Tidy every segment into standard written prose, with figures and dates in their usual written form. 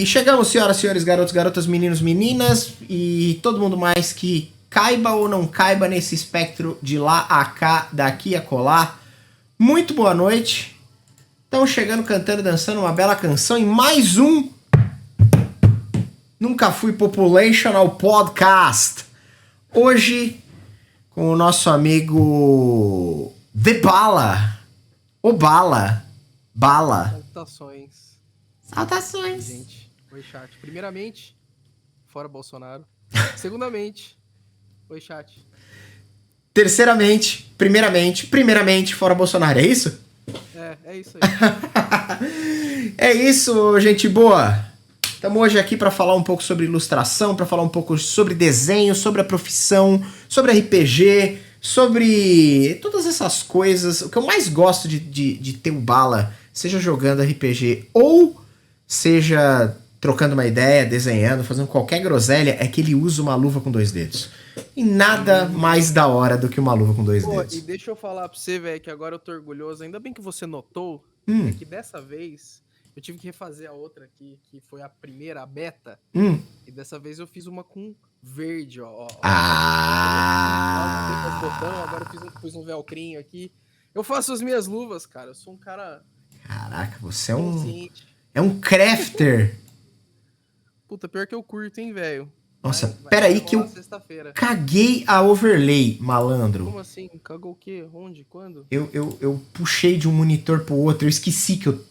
E chegamos, senhoras, senhores, garotos, garotas, meninos, meninas e todo mundo mais que caiba ou não caiba nesse espectro de lá a cá, daqui a colar. Muito boa noite. Estamos chegando, cantando, dançando uma bela canção em mais um Nunca Fui Populational Podcast. Hoje, com o nosso amigo The Bala. O Bala. Bala. Saltações. Saudações. Gente, oi chat. Primeiramente, fora Bolsonaro. Segundamente, oi chat. Terceiramente, primeiramente, fora Bolsonaro, é isso? É isso aí. É isso, gente boa. Estamos hoje aqui para falar um pouco sobre ilustração, para falar um pouco sobre desenho, sobre a profissão, sobre RPG, sobre todas essas coisas. O que eu mais gosto de ter o Bala, seja jogando RPG ou seja trocando uma ideia, desenhando, fazendo qualquer groselha, é que ele usa uma luva com 2 dedos. E nada mais da hora do que uma luva com 2 dedos. E deixa eu falar pra você, velho, que agora eu tô orgulhoso. Ainda bem que você notou, é que dessa vez eu tive que refazer a outra aqui, que foi a primeira, a beta. E dessa vez eu fiz uma com verde, ó. Agora eu pus um velcrinho aqui. Eu faço as minhas luvas, cara. Eu sou um cara... Caraca, você consciente. é um crafter. Puta, pior que eu curto, hein, velho. Nossa, peraí que eu caguei a overlay, malandro. Como assim? Cagou o quê? Onde? Quando? Eu puxei de um monitor pro outro, eu esqueci que eu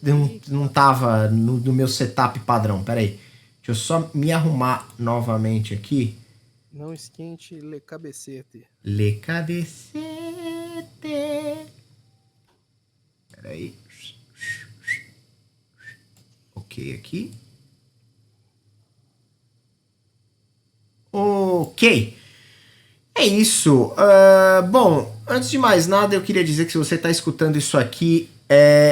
não tava no meu setup padrão, peraí. Deixa eu só me arrumar novamente aqui. Não esquente, le cabecete. Le cabecete. Peraí. Ok, aqui. Ok. É isso. Bom, antes de mais nada, eu queria dizer que se você está escutando isso aqui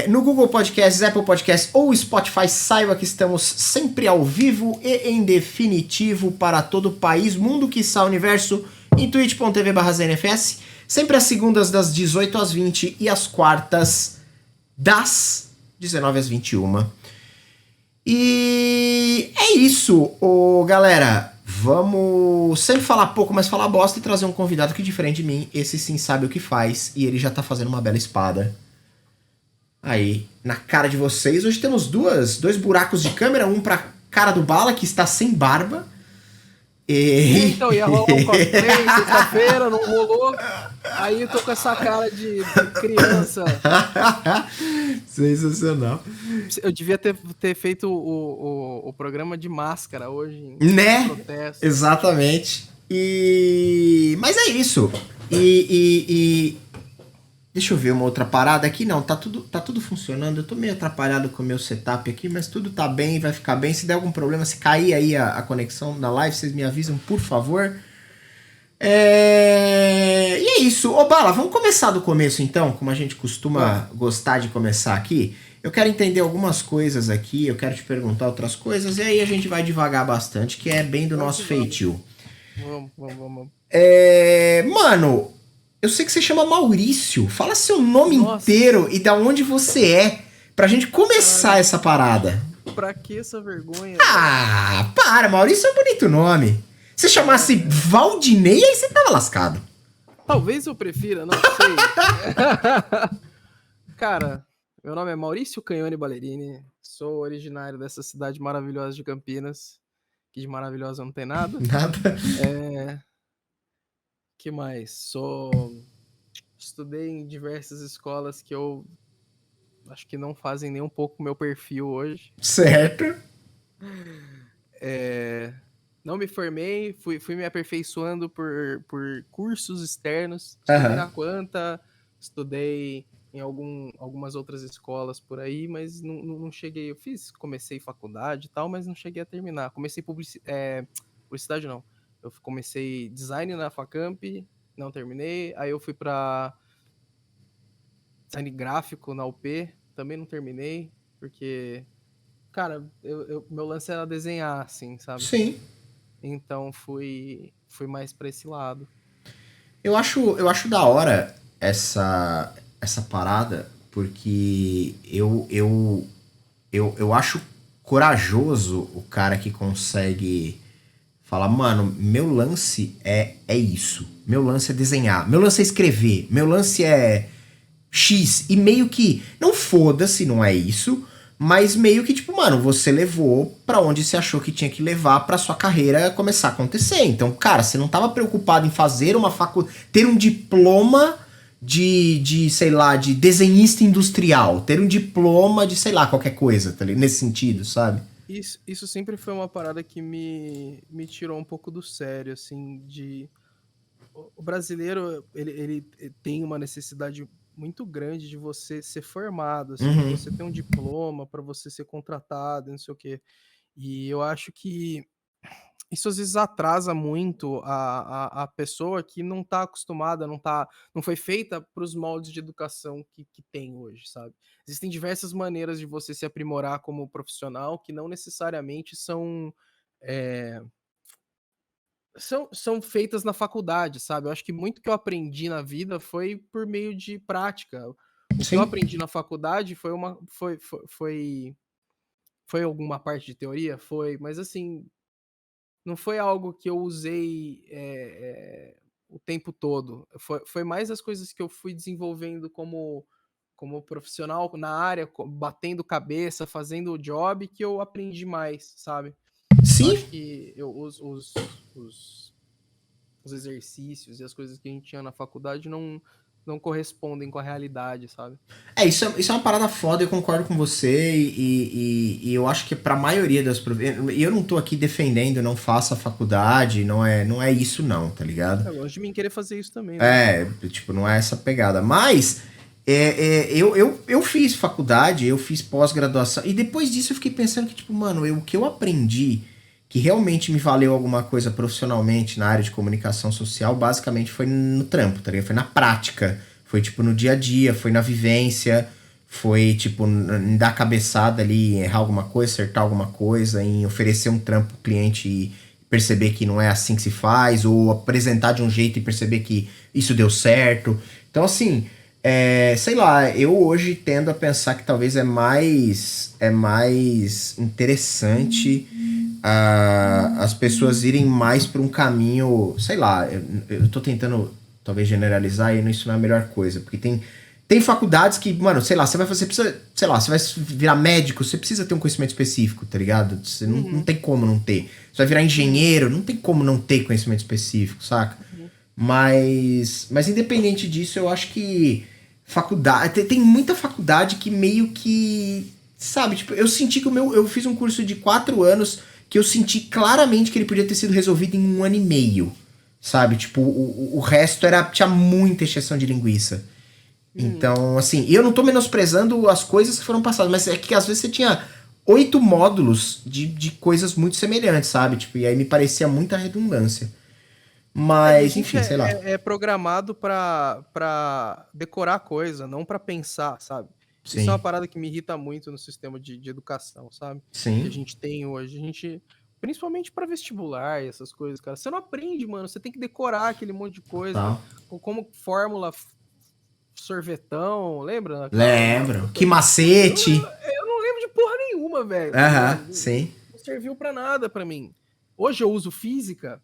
no Google Podcasts, Apple Podcasts ou Spotify, saiba que estamos sempre ao vivo e em definitivo para todo o país, mundo, quiçá, universo, em twitch.tv/znfs, sempre às segundas das 18 às 20 e às quartas das 19 às 21. E é isso, galera. Vamos sempre falar pouco, mas falar bosta e trazer um convidado que, diferente de mim, esse sim sabe o que faz. E ele já tá fazendo uma bela espada. Aí, na cara de vocês. Hoje temos dois buracos de câmera. Um pra cara do Bala, que está sem barba. Então, ia rolar um cosplay sexta-feira, não rolou. Aí eu tô com essa cara de criança. Sensacional. Eu devia ter feito o programa de máscara hoje. Né? Protesto. Exatamente. Mas é isso. Deixa eu ver uma outra parada aqui. Não, tá tudo funcionando. Eu tô meio atrapalhado com o meu setup aqui, mas tudo tá bem, vai ficar bem. Se der algum problema, se cair aí a conexão na live, vocês me avisam, por favor. E é isso. Ô, Bala, vamos começar do começo, então, como a gente costuma gostar de começar aqui. Eu quero entender algumas coisas aqui, eu quero te perguntar outras coisas, e aí a gente vai devagar bastante, que é bem do nosso feitio. Vamos. Mano... Eu sei que você chama Maurício. Fala seu nome inteiro e da onde você é, pra gente começar essa parada. Pra que essa vergonha? Ah, para, Maurício é um bonito nome. Se chamasse Valdinei, aí você tava lascado. Talvez eu prefira, não sei. Cara, meu nome é Maurício Canhone Ballerini. Sou originário dessa cidade maravilhosa de Campinas. Que de maravilhosa não tem nada. Nada. Que mais? Estudei em diversas escolas que eu acho que não fazem nem um pouco o meu perfil hoje. Certo. Não me formei, fui me aperfeiçoando por cursos externos. Estudei na Quanta, estudei em algumas outras escolas por aí, mas não cheguei. Comecei faculdade e tal, mas não cheguei a terminar. Comecei publicidade não. Eu comecei design na Facamp, não terminei. Aí eu fui para design gráfico na UP, também não terminei, porque, cara, meu lance era desenhar, assim, sabe? Sim. Então fui mais para esse lado. Eu acho da hora essa parada, porque eu acho corajoso o cara que consegue falar, mano, meu lance é isso. Meu lance é desenhar. Meu lance é escrever. Meu lance é X. E meio que, não foda-se, não é isso. Mas meio que, tipo, mano, você levou pra onde você achou que tinha que levar pra sua carreira começar a acontecer. Então, cara, você não tava preocupado em fazer uma faculdade, ter um diploma sei lá, de desenhista industrial, ter um diploma de, sei lá, qualquer coisa, tá ligado? Nesse sentido, sabe? Isso sempre foi uma parada que me tirou um pouco do sério, assim, de... O brasileiro, ele tem uma necessidade muito grande de você ser formado, assim, de Uhum. você ter um diploma para você ser contratado, não sei o quê. E eu acho que isso às vezes atrasa muito a pessoa que não está acostumada, não foi feita para os moldes de educação que tem hoje, sabe? Existem diversas maneiras de você se aprimorar como profissional que não necessariamente eh, são feitas na faculdade, sabe? Eu acho que muito que eu aprendi na vida foi por meio de prática. O que eu Sim. aprendi na faculdade foi alguma parte de teoria? Foi, mas assim, não foi algo que eu usei o tempo todo. Foi mais as coisas que eu fui desenvolvendo como profissional na área, batendo cabeça, fazendo o job, que eu aprendi mais, sabe? Eu Sim. acho que os exercícios e as coisas que a gente tinha na faculdade não correspondem com a realidade, sabe? Isso é uma parada foda, eu concordo com você, e eu acho que pra maioria das. E eu não tô aqui defendendo, não faça faculdade, não é isso, não, tá ligado? É longe de mim querer fazer isso também, não. É, tipo, não é essa pegada. Mas eu fiz faculdade, eu fiz pós-graduação, e depois disso eu fiquei pensando que, tipo, mano, o que eu aprendi que realmente me valeu alguma coisa profissionalmente na área de comunicação social, basicamente foi no trampo, tá ligado? Foi na prática. Foi, tipo, no dia a dia, foi na vivência, foi, tipo, em dar cabeçada ali, em errar alguma coisa, acertar alguma coisa, em oferecer um trampo pro cliente e perceber que não é assim que se faz, ou apresentar de um jeito e perceber que isso deu certo. Então, assim, sei lá, eu hoje tendo a pensar que talvez é mais interessante as pessoas irem mais para um caminho, sei lá, eu tô tentando talvez generalizar e isso não é a melhor coisa, porque tem faculdades que, mano, sei lá, você precisa, sei lá, você vai virar médico, você precisa ter um conhecimento específico, tá ligado? Você não tem como não ter. Você vai virar engenheiro, não tem como não ter conhecimento específico, saca? Mas independente disso, eu acho que faculdade. Tem muita faculdade que meio que. Sabe, tipo, eu senti que eu fiz um curso de 4 anos que eu senti claramente que ele podia ter sido resolvido em 1 ano e meio. Sabe? Tipo, o resto tinha muita exceção de linguiça. Então, assim, e eu não tô menosprezando as coisas que foram passadas, mas é que às vezes você tinha 8 módulos de coisas muito semelhantes, sabe? Tipo, e aí me parecia muita redundância. E a Mas, gente enfim, sei lá. é programado pra decorar coisa, não pra pensar, sabe? Isso é uma Sim. parada que me irrita muito no sistema de educação, sabe? Que a Sim. gente tem hoje. Principalmente pra vestibular e essas coisas, cara. Você não aprende, mano. Você tem que decorar aquele monte de coisa. Tal. Como fórmula, sorvetão, lembra? Lembro. Que Eu, macete. eu não lembro de porra nenhuma, velho, tá ligado? Aham, sim. Não serviu pra nada pra mim. Hoje eu uso física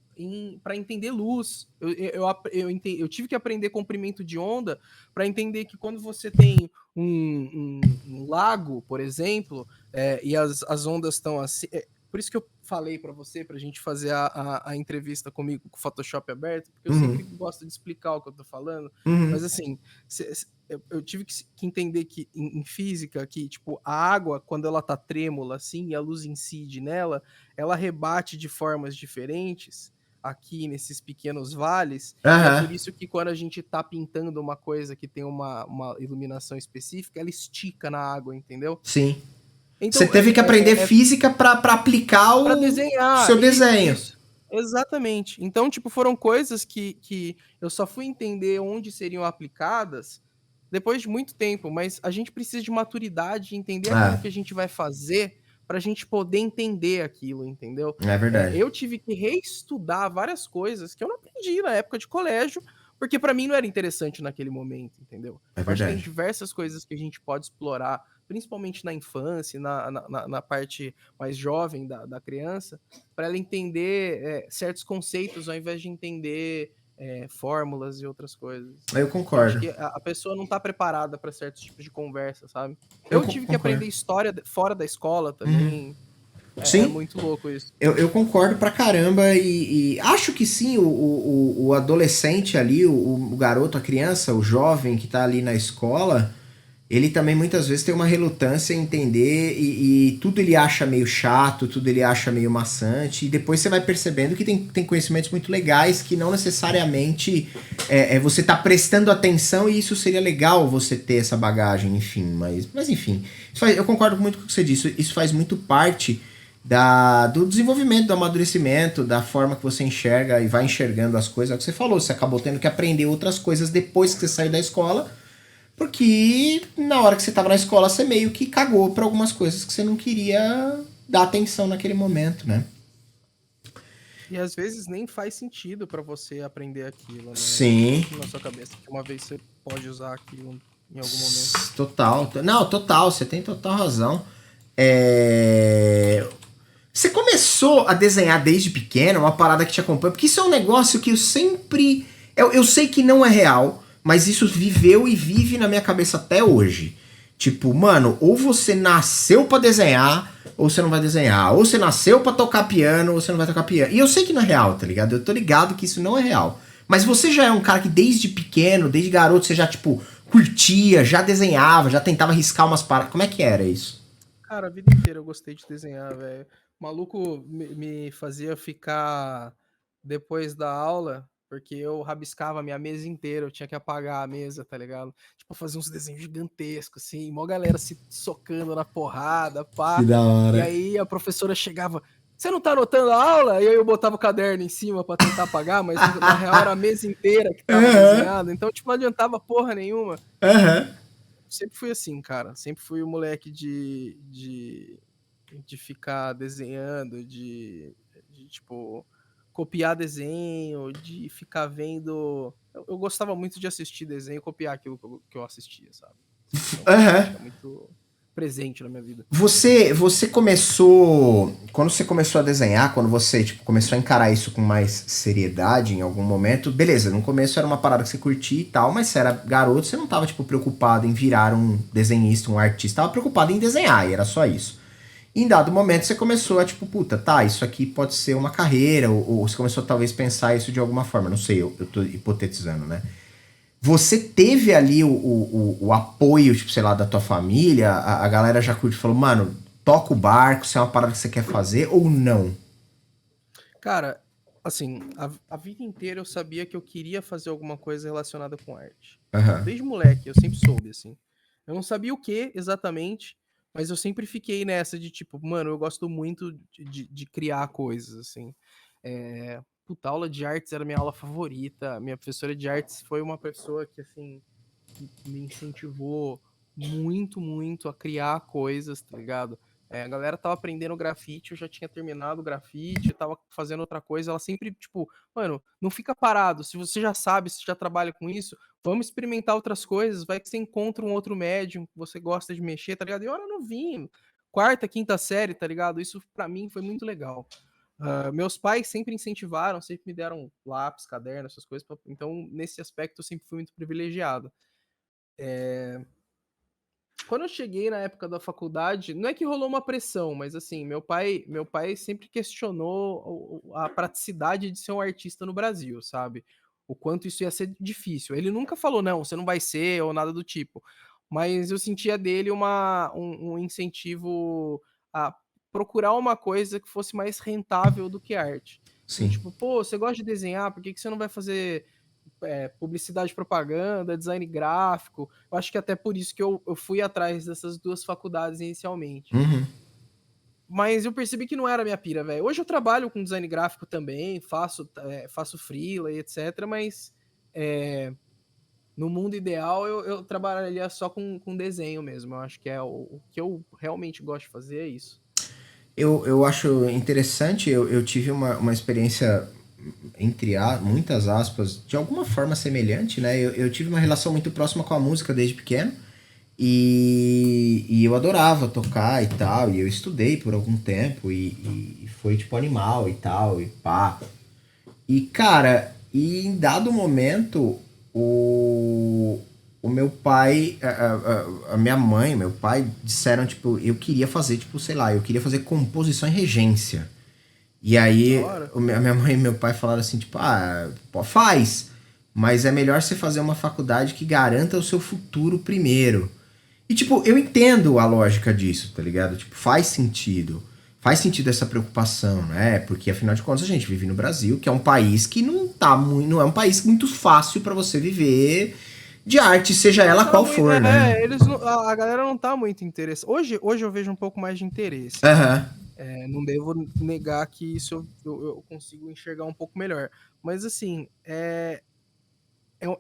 para entender luz. Eu tive que aprender comprimento de onda para entender que quando você tem um lago, por exemplo, e as ondas estão assim. Por isso que eu falei para você, para a gente fazer a entrevista comigo com o Photoshop aberto, porque eu sempre Uhum. gosto de explicar o que eu tô falando. Mas Uhum. assim, eu tive que entender que em física que tipo a água quando ela tá trêmula assim e a luz incide nela, ela rebate de formas diferentes aqui nesses pequenos vales, e é por Aham. isso que quando a gente tá pintando uma coisa que tem uma iluminação específica, ela estica na água, entendeu? Sim. Você Então, teve que aprender física pra aplicar para o desenhar, seu desenho. isso. Exatamente. Então, tipo, foram coisas que eu só fui entender onde seriam aplicadas depois de muito tempo, mas a gente precisa de maturidade de entender aquilo Ah, que a gente vai fazer para a gente poder entender aquilo, entendeu? é verdade. Eu tive que reestudar várias coisas que eu não aprendi na época de colégio, porque para mim não era interessante naquele momento, entendeu? É Eu acho que tem verdade. diversas coisas que a gente pode explorar principalmente na infância, na parte mais jovem da criança, para ela entender certos conceitos ao invés de entender fórmulas e outras coisas. Eu Eu acho concordo. que a pessoa não está preparada para certos tipos de conversa, sabe? Eu Eu tive que concordo. aprender história fora da escola Uhum. também. É Sim, muito louco isso. eu concordo pra caramba e acho que sim, o adolescente ali, o garoto, a criança, o jovem que tá ali na escola, ele também muitas vezes tem uma relutância em entender e tudo ele acha meio chato, tudo ele acha meio maçante, e depois você vai percebendo que tem conhecimentos muito legais que não necessariamente você tá prestando atenção e isso seria legal você ter essa bagagem, enfim, mas enfim, eu concordo muito com o que você disse, isso faz muito parte do desenvolvimento, do amadurecimento, da forma que você enxerga e vai enxergando as coisas, é o que você falou, você acabou tendo que aprender outras coisas depois que você saiu da escola, porque na hora que você estava na escola, você meio que cagou para algumas coisas que você não queria dar atenção naquele momento, né? E às vezes nem faz sentido para você aprender aquilo, né? Não Sim. entra na sua cabeça que uma vez você pode usar aquilo em algum momento. Total. Não, total, você tem total razão. Você começou a desenhar desde pequeno, uma parada que te acompanha, porque isso é um negócio que eu sempre. Eu sei que não é real, mas isso viveu e vive na minha cabeça até hoje. Tipo, mano, ou você nasceu pra desenhar, ou você não vai desenhar. Ou você nasceu pra tocar piano, ou você não vai tocar piano. E eu sei que não é real, tá ligado? Eu tô ligado que isso não é real. Mas você já é um cara que desde pequeno, desde garoto, você já, tipo, curtia, já desenhava, já tentava riscar umas paradas. Como é que era isso? Cara, a vida inteira eu gostei de desenhar, velho. O maluco me fazia ficar depois da aula, porque eu rabiscava a minha mesa inteira, eu tinha que apagar a mesa, tá ligado? Tipo, fazer uns desenhos gigantescos, assim, mó galera se socando na porrada, Que pá. da E hora. aí a professora chegava, você não tá anotando a aula? E aí eu botava o caderno em cima pra tentar apagar, mas na real era a mesa inteira que tava Aham, desenhada, então, tipo, não adiantava porra nenhuma. aham. Sempre fui assim, cara. Sempre fui o moleque de ficar desenhando, tipo, copiar desenho, de ficar vendo. Eu gostava muito de assistir desenho e copiar aquilo que eu assistia, sabe? Sempre foi uma Aham. característica muito presente na minha vida. Você começou. Quando você começou a desenhar, quando você tipo, começou a encarar isso com mais seriedade em algum momento, beleza, no começo era uma parada que você curtia e tal, mas você era garoto, você não tava tipo, preocupado em virar um desenhista, um artista, tava preocupado em desenhar, e era só isso. E em dado momento você começou a, tipo, puta, tá, isso aqui pode ser uma carreira, ou você começou a talvez pensar isso de alguma forma, não sei, eu tô hipotetizando, né? Você teve ali o apoio, tipo, sei lá, da tua família? A galera já curte e falou, mano, toca o barco, se é uma parada que você quer fazer ou não? Cara, assim, a vida inteira eu sabia que eu queria fazer alguma coisa relacionada com arte. Tipo, Aham. desde moleque, eu sempre soube, assim. Eu não sabia o que exatamente, mas eu sempre fiquei nessa de tipo, mano, eu gosto muito de criar coisas, assim. Puta, aula de artes era minha aula favorita. Minha professora de artes foi uma pessoa que, assim, me incentivou muito, muito a criar coisas, tá ligado? A galera tava aprendendo grafite, eu já tinha terminado o grafite, eu tava fazendo outra coisa, ela sempre, tipo, mano, não fica parado, se você já sabe, se já trabalha com isso, vamos experimentar outras coisas, vai que você encontra um outro médium que você gosta de mexer, tá ligado? E eu era novinho, quarta, quinta série, tá ligado? Isso pra mim foi muito legal. Meus pais sempre incentivaram, sempre me deram lápis, caderno, essas coisas, então nesse aspecto eu sempre fui muito privilegiado. Quando eu cheguei na época da faculdade, não é que rolou uma pressão, mas assim, meu pai sempre questionou a praticidade de ser um artista no Brasil, sabe? O quanto isso ia ser difícil. Ele nunca falou, não, você não vai ser, ou nada do tipo. Mas eu sentia dele um incentivo a procurar uma coisa que fosse mais rentável do que arte. Do Sim. tipo, pô, você gosta de desenhar, por que que você não vai fazer publicidade e propaganda, design gráfico? Eu acho que até por isso que eu fui atrás dessas duas faculdades inicialmente. Uhum. Mas eu percebi que não era minha pira, velho. Hoje eu trabalho com design gráfico também, faço freela e etc, mas é, no mundo ideal eu trabalharia só com desenho mesmo. Eu acho que o que eu realmente gosto de fazer é isso. Eu acho interessante, eu tive uma experiência, muitas aspas, de alguma forma semelhante, né? Eu tive uma relação muito próxima com a música desde pequeno. E eu adorava tocar e tal, e eu estudei por algum tempo, e foi tipo animal e tal, e pá. E cara, e em dado momento, o, o meu pai, a minha mãe, meu pai disseram, tipo, eu queria fazer, tipo, sei lá, eu queria fazer composição e regência. E Da aí, hora. a minha mãe e meu pai falaram assim, tipo, ah, pô, faz, mas é melhor você fazer uma faculdade que garanta o seu futuro primeiro. E, tipo, eu entendo a lógica disso, tá ligado? Tipo, faz sentido. Faz sentido essa preocupação, né? Porque, afinal de contas, a gente vive no Brasil, que é um país que não tá muito. Não é um país muito fácil pra você viver de arte, seja Não ela tá qual muito, for, né? a galera não tá muito interessada. Hoje eu vejo um pouco mais de interesse. Aham. Não devo negar que isso eu consigo enxergar um pouco melhor. Mas assim, é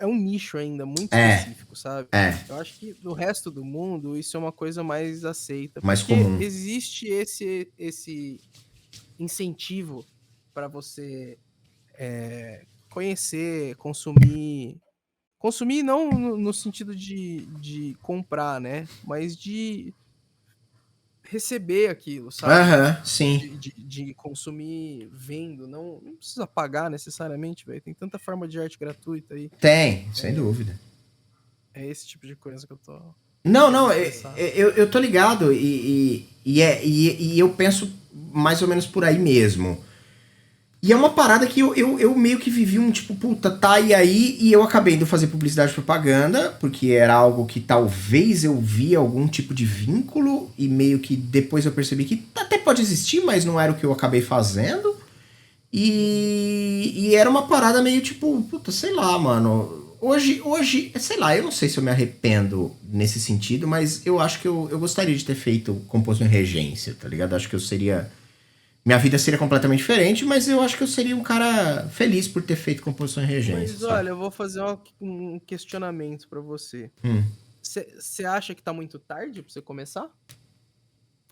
um nicho ainda muito É, específico, sabe? é. Eu acho que no resto do mundo isso é uma coisa mais aceita, Mais porque comum. existe esse incentivo para você conhecer, consumir. Consumir não no sentido de comprar, né? Mas de receber aquilo, sabe? Aham, sim. De consumir vendo, não precisa pagar necessariamente, velho. Tem tanta forma de arte gratuita aí. Tem, sem dúvida. É esse tipo de coisa que eu tô Não, querendo não, expressar. eu tô ligado e eu penso mais ou menos por aí mesmo. E é uma parada que eu meio que vivi um tipo, puta, tá e eu acabei indo fazer publicidade e propaganda, porque era algo que talvez eu via algum tipo de vínculo, e meio que depois eu percebi que até pode existir, mas não era o que eu acabei fazendo. E era uma parada meio tipo, puta, sei lá, mano. Hoje, sei lá, eu não sei se eu me arrependo nesse sentido, mas eu acho que eu gostaria de ter feito composto em regência, tá ligado? Acho que eu seria. Minha vida seria completamente diferente, mas eu acho que eu seria um cara feliz por ter feito composição em regência, Mas sabe? olha, eu vou fazer um questionamento pra você. Hum. Você acha que tá muito tarde pra você começar?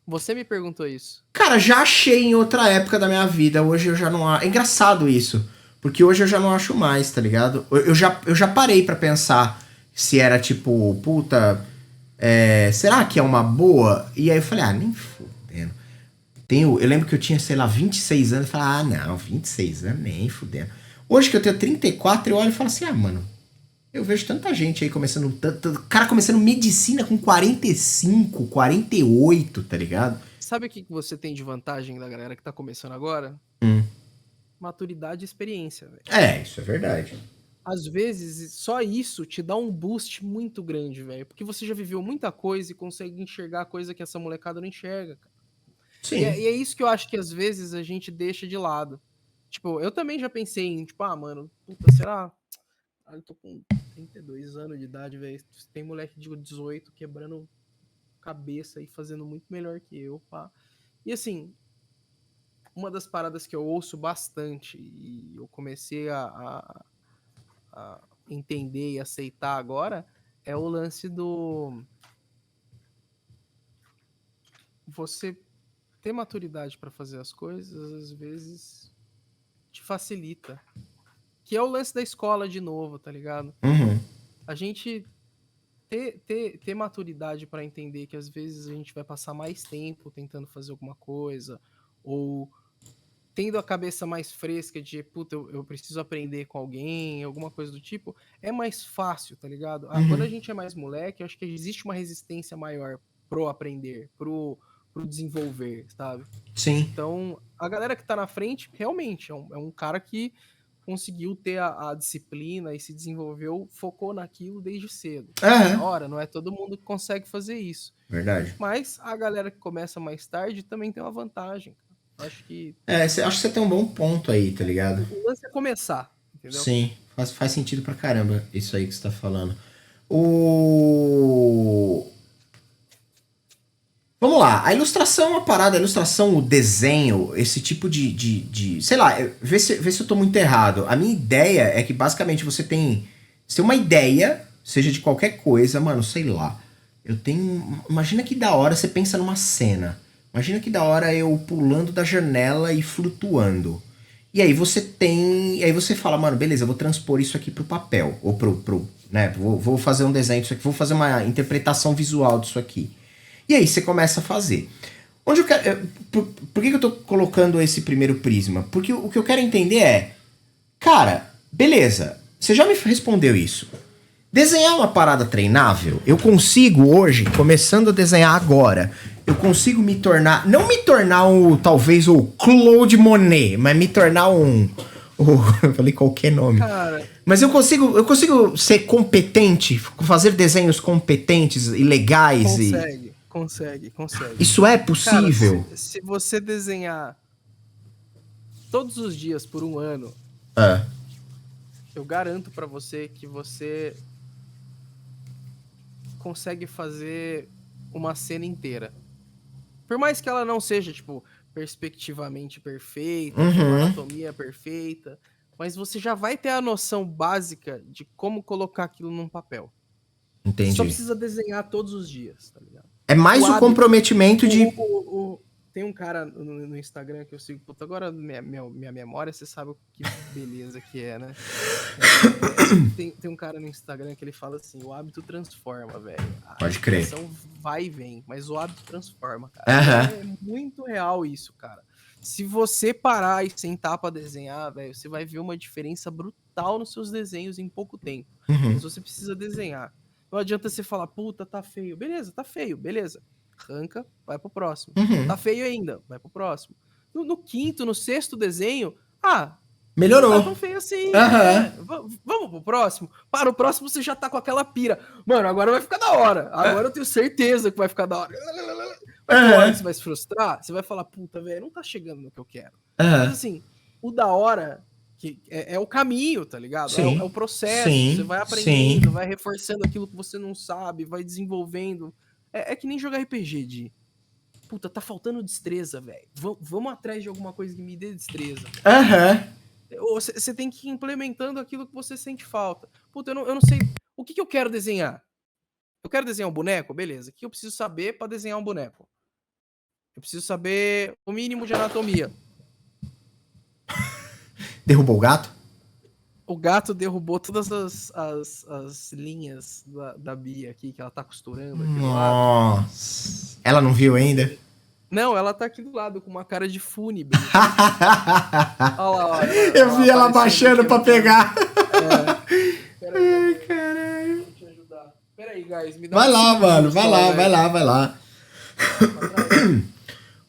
Você me perguntou isso. Cara, já achei em outra época da minha vida, hoje eu já não acho. É engraçado isso, porque hoje eu já não acho mais, tá ligado? Eu já parei pra pensar se era tipo, puta, será que é uma boa? E aí eu falei, ah, nem fudendo. Eu lembro que eu tinha, sei lá, 26 anos, eu falei, ah, não, 26 anos, nem fudendo. Hoje que eu tenho 34, eu olho e falo assim, ah, mano, eu vejo tanta gente aí começando. Cara começando medicina com 45, 48, tá ligado? Sabe o que você tem de vantagem da galera que tá começando agora? Hum. Maturidade e experiência, velho. É, isso é verdade. Às vezes, só isso te dá um boost muito grande, velho. Porque você já viveu muita coisa e consegue enxergar coisa que essa molecada não enxerga, cara. Sim. E é isso que eu acho que às vezes a gente deixa de lado. Tipo, eu também já pensei em, tipo, ah, mano, puta, será? Ah, eu tô com 32 anos de idade, velho. Tem moleque de 18 quebrando cabeça e fazendo muito melhor que eu, pá. E assim, uma das paradas que eu ouço bastante e eu comecei a entender e aceitar agora é o lance do você ter maturidade para fazer as coisas, às vezes te facilita. Que é o lance da escola de novo, tá ligado? Uhum. A gente ter maturidade para entender que às vezes a gente vai passar mais tempo tentando fazer alguma coisa, ou tendo a cabeça mais fresca de, puta, eu preciso aprender com alguém, alguma coisa do tipo, é mais fácil, tá ligado? Quando a Uhum. gente é mais moleque, eu acho que existe uma resistência maior pro aprender, pro desenvolver, sabe? Sim. Então, a galera que tá na frente, realmente, é um cara que conseguiu ter a disciplina e se desenvolveu, focou naquilo desde cedo. Da Aham. hora, não é todo mundo que consegue fazer isso. Verdade. Mas a galera que começa mais tarde também tem uma vantagem, cara. Acho que Acho que você tem um bom ponto aí, tá ligado? o lance é começar, entendeu? Sim. Faz sentido pra caramba isso aí que você tá falando. O. Vamos lá, a ilustração é uma parada, a ilustração, o desenho, esse tipo sei lá, vê se eu tô muito errado. A minha ideia é que basicamente você tem uma ideia, seja de qualquer coisa, mano, sei lá. Imagina que da hora você pensa numa cena. Imagina que da hora eu pulando da janela e flutuando. E aí você tem. Aí você fala, mano, beleza, eu vou transpor isso aqui pro papel. Ou né? Vou fazer um desenho disso aqui, vou fazer uma interpretação visual disso aqui. E aí você começa a fazer. Onde eu quero. Por que eu tô colocando esse primeiro prisma? Porque o que eu quero entender é. Cara, beleza, você já me respondeu isso. Desenhar uma parada treinável, eu consigo hoje, começando a desenhar agora, eu consigo me tornar, não me tornar talvez o Claude Monet, mas me tornar eu falei qualquer nome. Cara, mas eu consigo ser competente, fazer desenhos competentes e legais. Consegue. Isso é possível? Cara, se você desenhar todos os dias por um ano, eu garanto pra você que você consegue fazer uma cena inteira. Por mais que ela não seja, tipo, perspectivamente perfeita, uma anatomia perfeita, mas você já vai ter a noção básica de como colocar aquilo num papel. Entendi. Você só precisa desenhar todos os dias, tá ligado? É mais o comprometimento de... Tem um cara no Instagram que eu sigo, puta, agora minha memória, você sabe que beleza que é, né? Tem um cara no Instagram que ele fala assim, o hábito transforma, velho. Pode crer. A intenção vai e vem, mas o hábito transforma, cara. É muito real isso, cara. Se você parar e sentar pra desenhar, velho, você vai ver uma diferença brutal nos seus desenhos em pouco tempo. Mas você precisa desenhar. Não adianta você falar, puta, tá feio. Beleza, tá feio, beleza. Arranca, vai pro próximo. Tá feio ainda, vai pro próximo. No quinto, no sexto desenho, melhorou. Não tá tão feio assim. Né? Vamos pro próximo. Para o próximo você já tá com aquela pira. Mano, agora vai ficar da hora. Agora eu tenho certeza que vai ficar da hora. Mas você vai se frustrar, você vai falar, puta, velho, não tá chegando no que eu quero. Mas assim, o da hora que é o caminho, tá ligado? É o processo. Você vai aprendendo, vai reforçando aquilo que você não sabe, vai desenvolvendo. É que nem jogar RPG de... Puta, tá faltando destreza, velho. Vamos atrás de alguma coisa que me dê destreza. Você tem que ir implementando aquilo que você sente falta. Puta, eu não sei... O que eu quero desenhar? Eu quero desenhar um boneco? Beleza. O que eu preciso saber pra desenhar um boneco? Eu preciso saber o mínimo de anatomia. Derrubou o gato? O gato derrubou todas as linhas da Bia aqui, que ela tá costurando aqui do lado. Nossa. Ela não viu ainda? Não, ela tá aqui do lado, com uma cara de fúnebre. Olha lá, eu vi ela baixando pra pegar. Ai, caralho. Vou te ajudar. Pera aí, guys. Me dá vai lá, mano. Vai lá.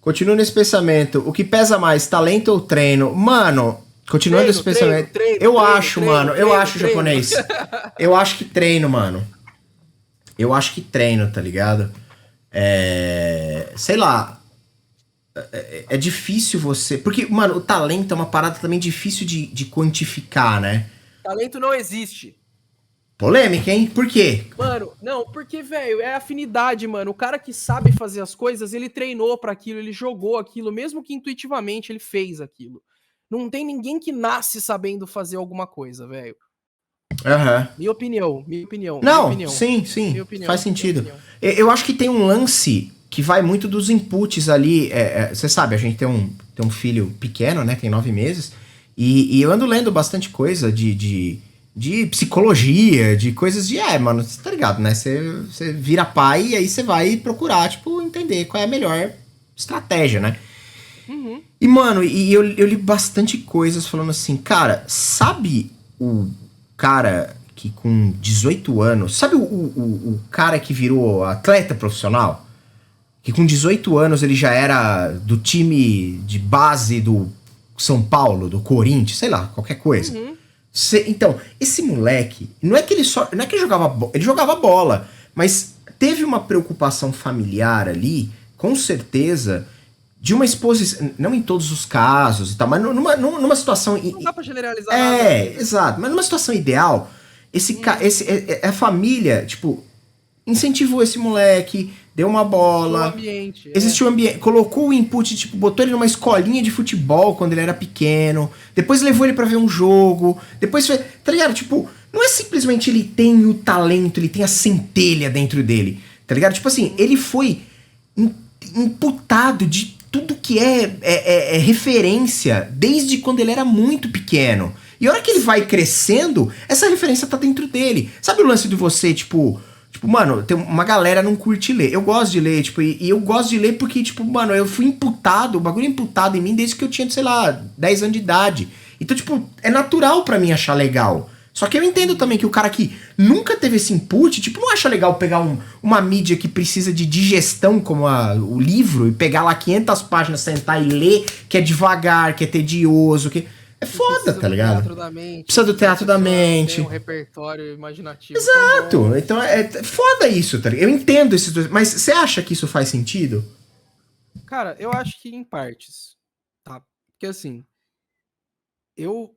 Continua nesse pensamento. O que pesa mais, talento ou treino? Mano... Continuando esse pensamento, eu acho, japonês. Eu acho que treino, mano. Eu acho que treino, tá ligado? Sei lá. É difícil você... Porque, mano, o talento é uma parada também difícil de quantificar, né? Talento não existe. Polêmica, hein? Por quê? Mano, não, porque, velho, é afinidade, mano. O cara que sabe fazer as coisas, ele treinou pra aquilo, ele jogou aquilo, mesmo que intuitivamente ele fez aquilo. Não tem ninguém que nasce sabendo fazer alguma coisa, velho. Minha opinião. Não, sim. Faz sentido. Eu acho que tem um lance que vai muito dos inputs ali. Você sabe, a gente tem um filho pequeno, né? Tem 9 meses. E eu ando lendo bastante coisa de psicologia, de coisas de... mano, você tá ligado, né? Você vira pai e aí você vai procurar, tipo, entender qual é a melhor estratégia, né? E, mano, eu li bastante coisas falando assim, cara, sabe o cara que com 18 anos... Sabe o cara que virou atleta profissional? Que com 18 anos ele já era do time de base do São Paulo, do Corinthians, sei lá, qualquer coisa. Então, esse moleque, não é que ele jogava bola, mas teve uma preocupação familiar ali, com certeza... De uma exposição, não em todos os casos e tal, mas numa situação... Não dá pra generalizar nada. Exato, mas numa situação ideal, a família, tipo, incentivou esse moleque, deu uma bola... Existiu um ambiente, colocou o input, tipo, botou ele numa escolinha de futebol quando ele era pequeno, depois levou ele pra ver um jogo, depois... Tá ligado? Tipo, não é simplesmente ele tem o talento, ele tem a centelha dentro dele, tá ligado? Tipo assim, ele foi imputado de tudo que é referência desde quando ele era muito pequeno. E a hora que ele vai crescendo, essa referência tá dentro dele. Sabe o lance de você, tipo, mano, tem uma galera não curte ler. Eu gosto de ler, tipo, e eu gosto de ler porque, tipo, mano, eu fui imputado, o bagulho é imputado em mim desde que eu tinha, sei lá, 10 anos de idade. Então, tipo, é natural pra mim achar legal. Só que eu entendo também que o cara que nunca teve esse input, tipo, não acha legal pegar uma mídia que precisa de digestão, como o livro, e pegar lá 500 páginas, sentar e ler, que é devagar, que é tedioso, que... É foda, tá ligado? Precisa do teatro da mente. Tem um repertório imaginativo. Exato. Então é foda isso, tá ligado? Eu entendo esses dois. Mas você acha que isso faz sentido? Cara, eu acho que em partes. Tá? Porque assim, eu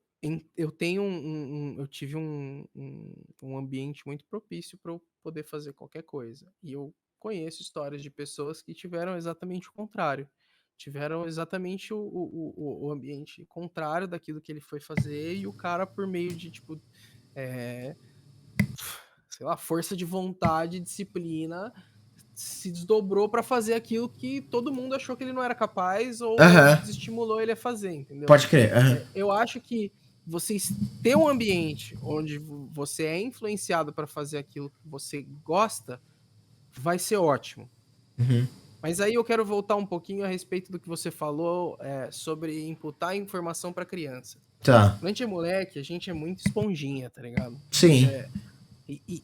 tenho eu tive um ambiente muito propício para eu poder fazer qualquer coisa. E eu conheço histórias de pessoas que tiveram exatamente o contrário. Tiveram exatamente o ambiente contrário daquilo que ele foi fazer, e o cara, por meio de, tipo, sei lá, força de vontade, disciplina, se desdobrou para fazer aquilo que todo mundo achou que ele não era capaz, ou desestimulou ele a fazer, entendeu? Pode crer. Eu acho que você ter um ambiente onde você é influenciado para fazer aquilo que você gosta vai ser ótimo. Mas aí eu quero voltar um pouquinho a respeito do que você falou sobre imputar informação para criança. Tá. Quando a gente é moleque, a gente é muito esponjinha, tá ligado? Sim. E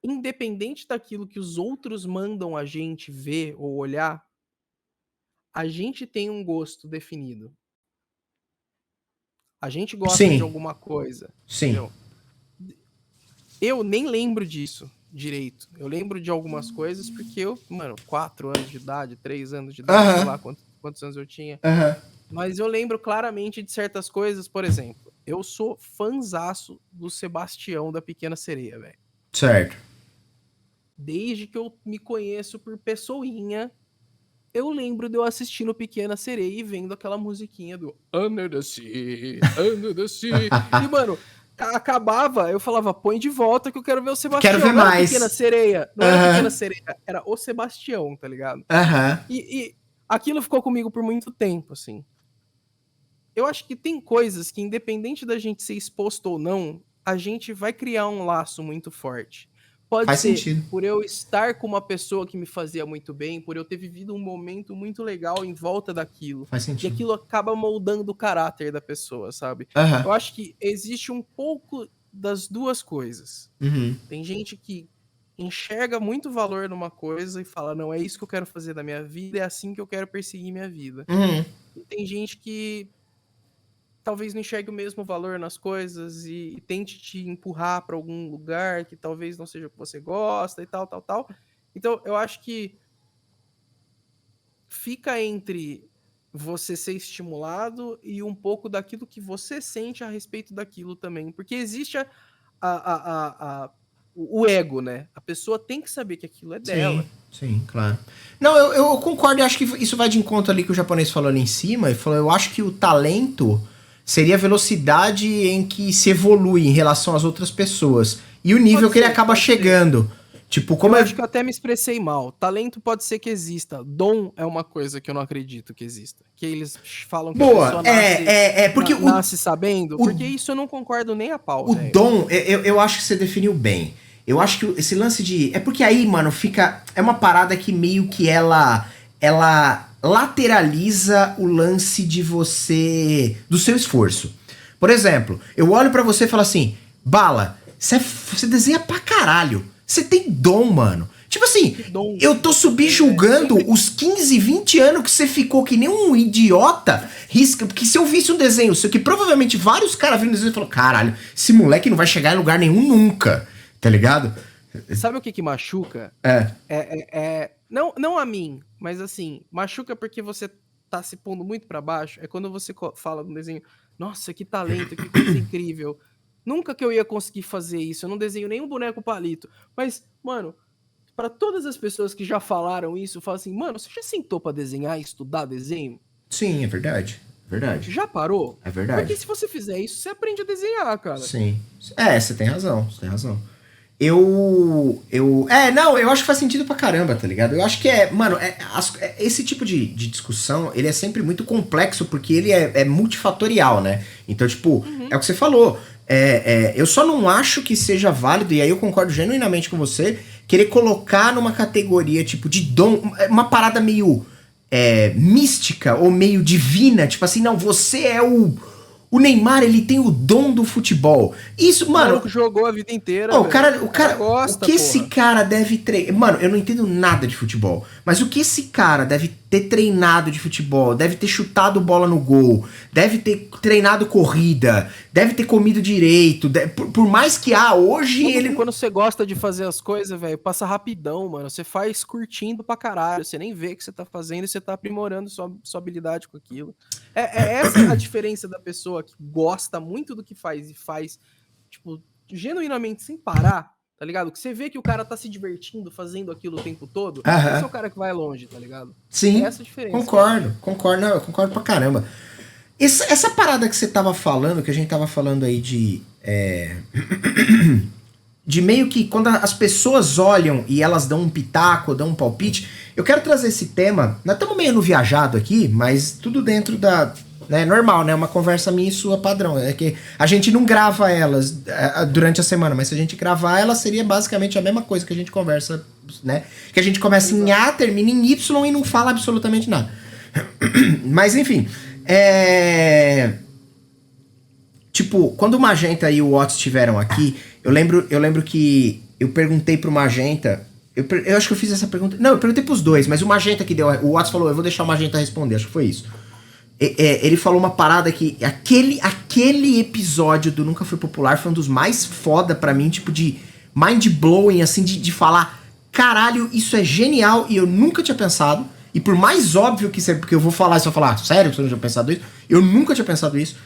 independente daquilo que os outros mandam a gente ver ou olhar, a gente tem um gosto definido. A gente gosta de alguma coisa. Sim. Entendeu? Eu nem lembro disso direito. Eu lembro de algumas coisas porque eu, 4 anos de idade, 3 anos de idade, sei lá quantos anos eu tinha. Mas eu lembro claramente de certas coisas. Por exemplo, eu sou fãzaço do Sebastião da Pequena Sereia, velho. Certo. Desde que eu me conheço por pessoinha, eu lembro de eu assistindo Pequena Sereia e vendo aquela musiquinha do Under the Sea, Under the Sea. E, mano, acabava, eu falava, põe de volta que eu quero ver o Sebastião. Quero ver não mais. Pequena Sereia, não era Pequena Sereia, era o Sebastião, tá ligado? E aquilo ficou comigo por muito tempo, assim. Eu acho que tem coisas que, independente da gente ser exposto ou não, a gente vai criar um laço muito forte. Pode ser por eu estar com uma pessoa que me fazia muito bem, por eu ter vivido um momento muito legal em volta daquilo. Faz sentido. E aquilo acaba moldando o caráter da pessoa, sabe? Eu acho que existe um pouco das duas coisas. Tem gente que enxerga muito valor numa coisa e fala, não, é isso que eu quero fazer da minha vida, é assim que eu quero perseguir minha vida. E tem gente que talvez não enxergue o mesmo valor nas coisas e tente te empurrar para algum lugar que talvez não seja o que você gosta e tal. Então, eu acho que fica entre você ser estimulado e um pouco daquilo que você sente a respeito daquilo também. Porque existe o ego, né? A pessoa tem que saber que aquilo é dela. Sim, claro. Não, eu concordo, eu acho que isso vai de encontro ali que o japonês falou ali em cima. Ele falou, eu acho que o talento seria a velocidade em que se evolui em relação às outras pessoas. E o nível que ele acaba chegando. Tipo, como eu acho que eu até me expressei mal. Talento pode ser que exista. Dom é uma coisa que eu não acredito que exista. Que eles falam que a pessoa porque nasce sabendo. Porque isso eu não concordo nem a pau. O dom, eu acho que você definiu bem. Eu acho que esse lance de... É porque aí, mano, fica... É uma parada que meio que ela lateraliza o lance de você... Do seu esforço. Por exemplo, eu olho pra você e falo assim... Bala, você desenha pra caralho. Você tem dom, mano. Tipo assim, eu tô subjulgando os 15, 20 anos que você ficou que nem um idiota. Porque se eu visse um desenho seu, que provavelmente vários caras viram um desenho e falaram, caralho, esse moleque não vai chegar em lugar nenhum nunca. Tá ligado? Sabe o que machuca? Não a mim, mas assim, machuca porque você tá se pondo muito pra baixo. É quando você fala no desenho, nossa, que talento, que coisa incrível. Nunca que eu ia conseguir fazer isso. Eu não desenho nenhum boneco palito. Mas, mano, pra todas as pessoas que já falaram isso, falam assim, mano, você já sentou pra desenhar e estudar desenho? Sim, é verdade. Verdade. Já parou? É verdade. Porque se você fizer isso, você aprende a desenhar, cara. Sim. Você tem razão. Você tem razão. Eu acho que faz sentido pra caramba, tá ligado? Eu acho que esse tipo de discussão, ele é sempre muito complexo, porque ele é multifatorial, né? Então, tipo, é o que você falou. Eu só não acho que seja válido, e aí eu concordo genuinamente com você, querer colocar numa categoria, tipo, de dom, uma parada meio mística ou meio divina, tipo assim, não, você é o Neymar, ele tem o dom do futebol. Isso, mano. O jogou a vida inteira. O cara gosta, o que esse cara deve treinar. Mano, eu não entendo nada de futebol. Mas o que esse cara deve ter treinado de futebol? Deve ter chutado bola no gol. Deve ter treinado corrida. Deve ter comido direito. Por mais que hoje ele. Quando você gosta de fazer as coisas, velho, passa rapidão, mano. Você faz curtindo pra caralho. Você nem vê o que você tá fazendo e você tá aprimorando sua habilidade com aquilo. É essa a diferença da pessoa que gosta muito do que faz e faz, tipo, genuinamente sem parar, tá ligado? Que você vê que o cara tá se divertindo fazendo aquilo o tempo todo. Esse é o cara que vai longe, tá ligado? Sim. É essa a diferença. Concordo. Não, eu concordo pra caramba. Essa parada que você tava falando, que a gente tava falando aí de. De meio que quando as pessoas olham e elas dão um pitaco, dão um palpite. Eu quero trazer esse tema. Nós estamos meio no viajado aqui, mas tudo dentro da. Né, normal, né? Uma conversa minha e sua padrão. É que a gente não grava elas durante a semana, mas se a gente gravar, ela seria basicamente a mesma coisa que a gente conversa, né? Que a gente começa em A, termina em Y e não fala absolutamente nada. Mas enfim. Tipo, quando o Magenta e o Watts estiveram aqui, eu lembro que eu perguntei pro Magenta. Eu acho que eu fiz essa pergunta. Não, eu perguntei pros dois, mas o Magenta que deu. O Watts falou, eu vou deixar o Magenta responder, acho que foi isso. Ele falou uma parada que aquele episódio do Nunca Foi Popular foi um dos mais foda pra mim, tipo de mind-blowing, assim, de falar, caralho, isso é genial e eu nunca tinha pensado. E por mais óbvio que seja, porque eu vou falar, você vai falar, sério que você não tinha pensado isso? Eu nunca tinha pensado isso.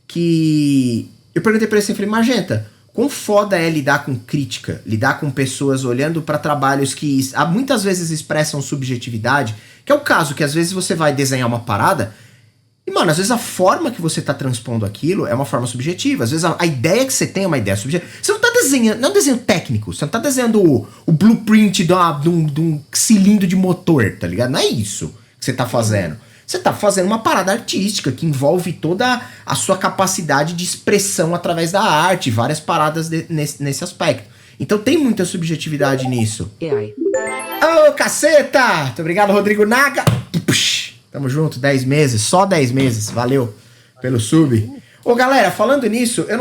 Que eu perguntei pra ele assim, falei, Magenta, quão foda é lidar com crítica, lidar com pessoas olhando pra trabalhos que muitas vezes expressam subjetividade, que é o caso que às vezes você vai desenhar uma parada e, mano, às vezes a forma que você tá transpondo aquilo é uma forma subjetiva. Às vezes a ideia que você tem é uma ideia subjetiva. Você não tá desenhando, não é um desenho técnico. Você não tá desenhando o blueprint de um cilindro de motor, tá ligado? Não é isso que você tá fazendo. Você tá fazendo uma parada artística que envolve toda a sua capacidade de expressão através da arte, várias paradas nesse aspecto. Então tem muita subjetividade nisso. Ô, caceta! Muito obrigado, Rodrigo Naga. Tamo junto, 10 meses, só 10 meses, valeu pelo sub. Ô galera, falando nisso, eu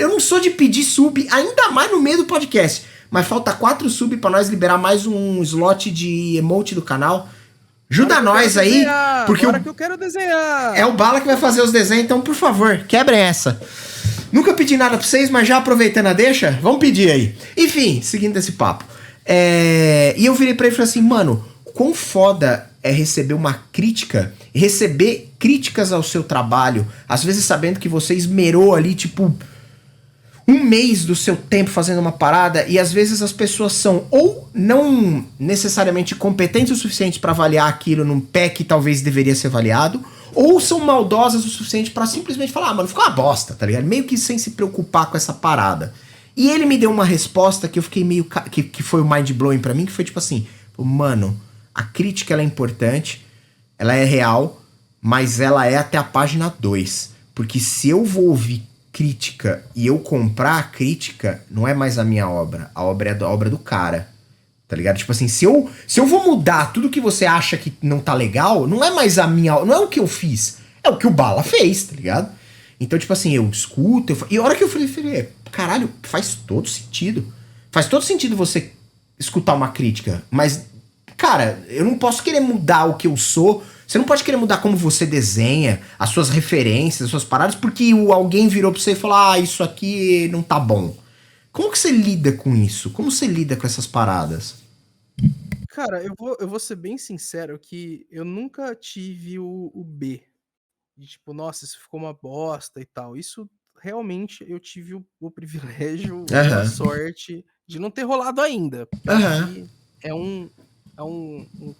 não sou de pedir sub, ainda mais no meio do podcast, mas falta 4 sub pra nós liberar mais um slot de emote do canal. Ajuda nós aí, porque agora que eu quero desenhar. É o Bala que vai fazer os desenhos, então por favor, quebrem essa. Nunca pedi nada pra vocês, mas já aproveitando a deixa, vamos pedir aí. Enfim, seguindo esse papo. E eu virei pra ele e falei assim, mano, quão foda é receber uma crítica, receber críticas ao seu trabalho, às vezes sabendo que você esmerou ali, tipo, um mês do seu tempo fazendo uma parada, e às vezes as pessoas são ou não necessariamente competentes o suficiente para avaliar aquilo num pé que talvez deveria ser avaliado, ou são maldosas o suficiente para simplesmente falar, mano, ficou uma bosta, tá ligado? Meio que sem se preocupar com essa parada. E ele me deu uma resposta que eu fiquei meio... que foi o mind-blowing pra mim, que foi tipo assim, mano, a crítica ela é importante, ela é real, mas ela é até a página 2. Porque se eu vou ouvir crítica e eu comprar a crítica, não é mais a minha obra. A obra é a obra do cara. Tá ligado? Tipo assim, se eu vou mudar tudo que você acha que não tá legal, não é mais a minha... Não é o que eu fiz. É o que o Bala fez, tá ligado? Então, tipo assim, eu escuto... E a hora que eu falei, caralho, faz todo sentido. Faz todo sentido você escutar uma crítica. Mas, cara, eu não posso querer mudar o que eu sou... Você não pode querer mudar como você desenha, as suas referências, as suas paradas, porque alguém virou pra você e falou, isso aqui não tá bom. Como que você lida com isso? Como você lida com essas paradas? Cara, eu vou ser bem sincero que eu nunca tive o B. De tipo, nossa, isso ficou uma bosta e tal. Isso, realmente, eu tive o privilégio, a sorte de não ter rolado ainda. Porque é um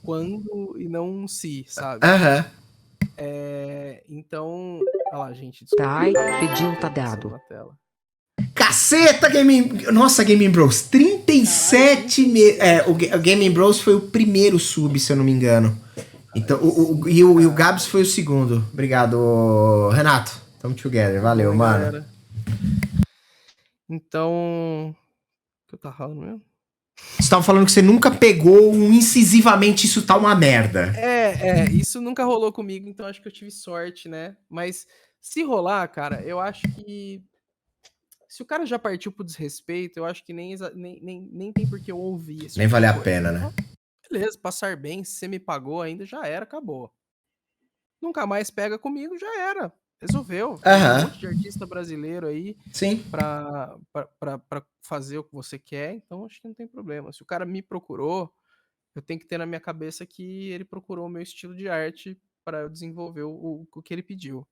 quando e não um se, sabe? Então... Olha lá, gente. Tá, pediu, tá dado. Caceta, Nossa, Gaming Bros. 37 meses. O Gaming Bros foi o primeiro sub, se eu não me engano. Então, o Gabs foi o segundo. Obrigado, Renato. Tamo together. Valeu, bom, mano. galera. Então. O que eu tava falando mesmo? Você tava falando que você nunca pegou um incisivamente isso tá uma merda. Isso nunca rolou comigo, então acho que eu tive sorte, né? Mas se rolar, cara, eu acho que. Se o cara já partiu pro desrespeito, eu acho que nem tem por que eu ouvir esse Nem tipo vale de a coisa. pena, né? Então, beleza, passar bem, se você me pagou ainda, já era, acabou. Nunca mais pega comigo, já era. Resolveu. Tem um monte de artista brasileiro aí Sim. pra fazer o que você quer, então acho que não tem problema. Se o cara me procurou, eu tenho que ter na minha cabeça que ele procurou o meu estilo de arte para eu desenvolver o que ele pediu.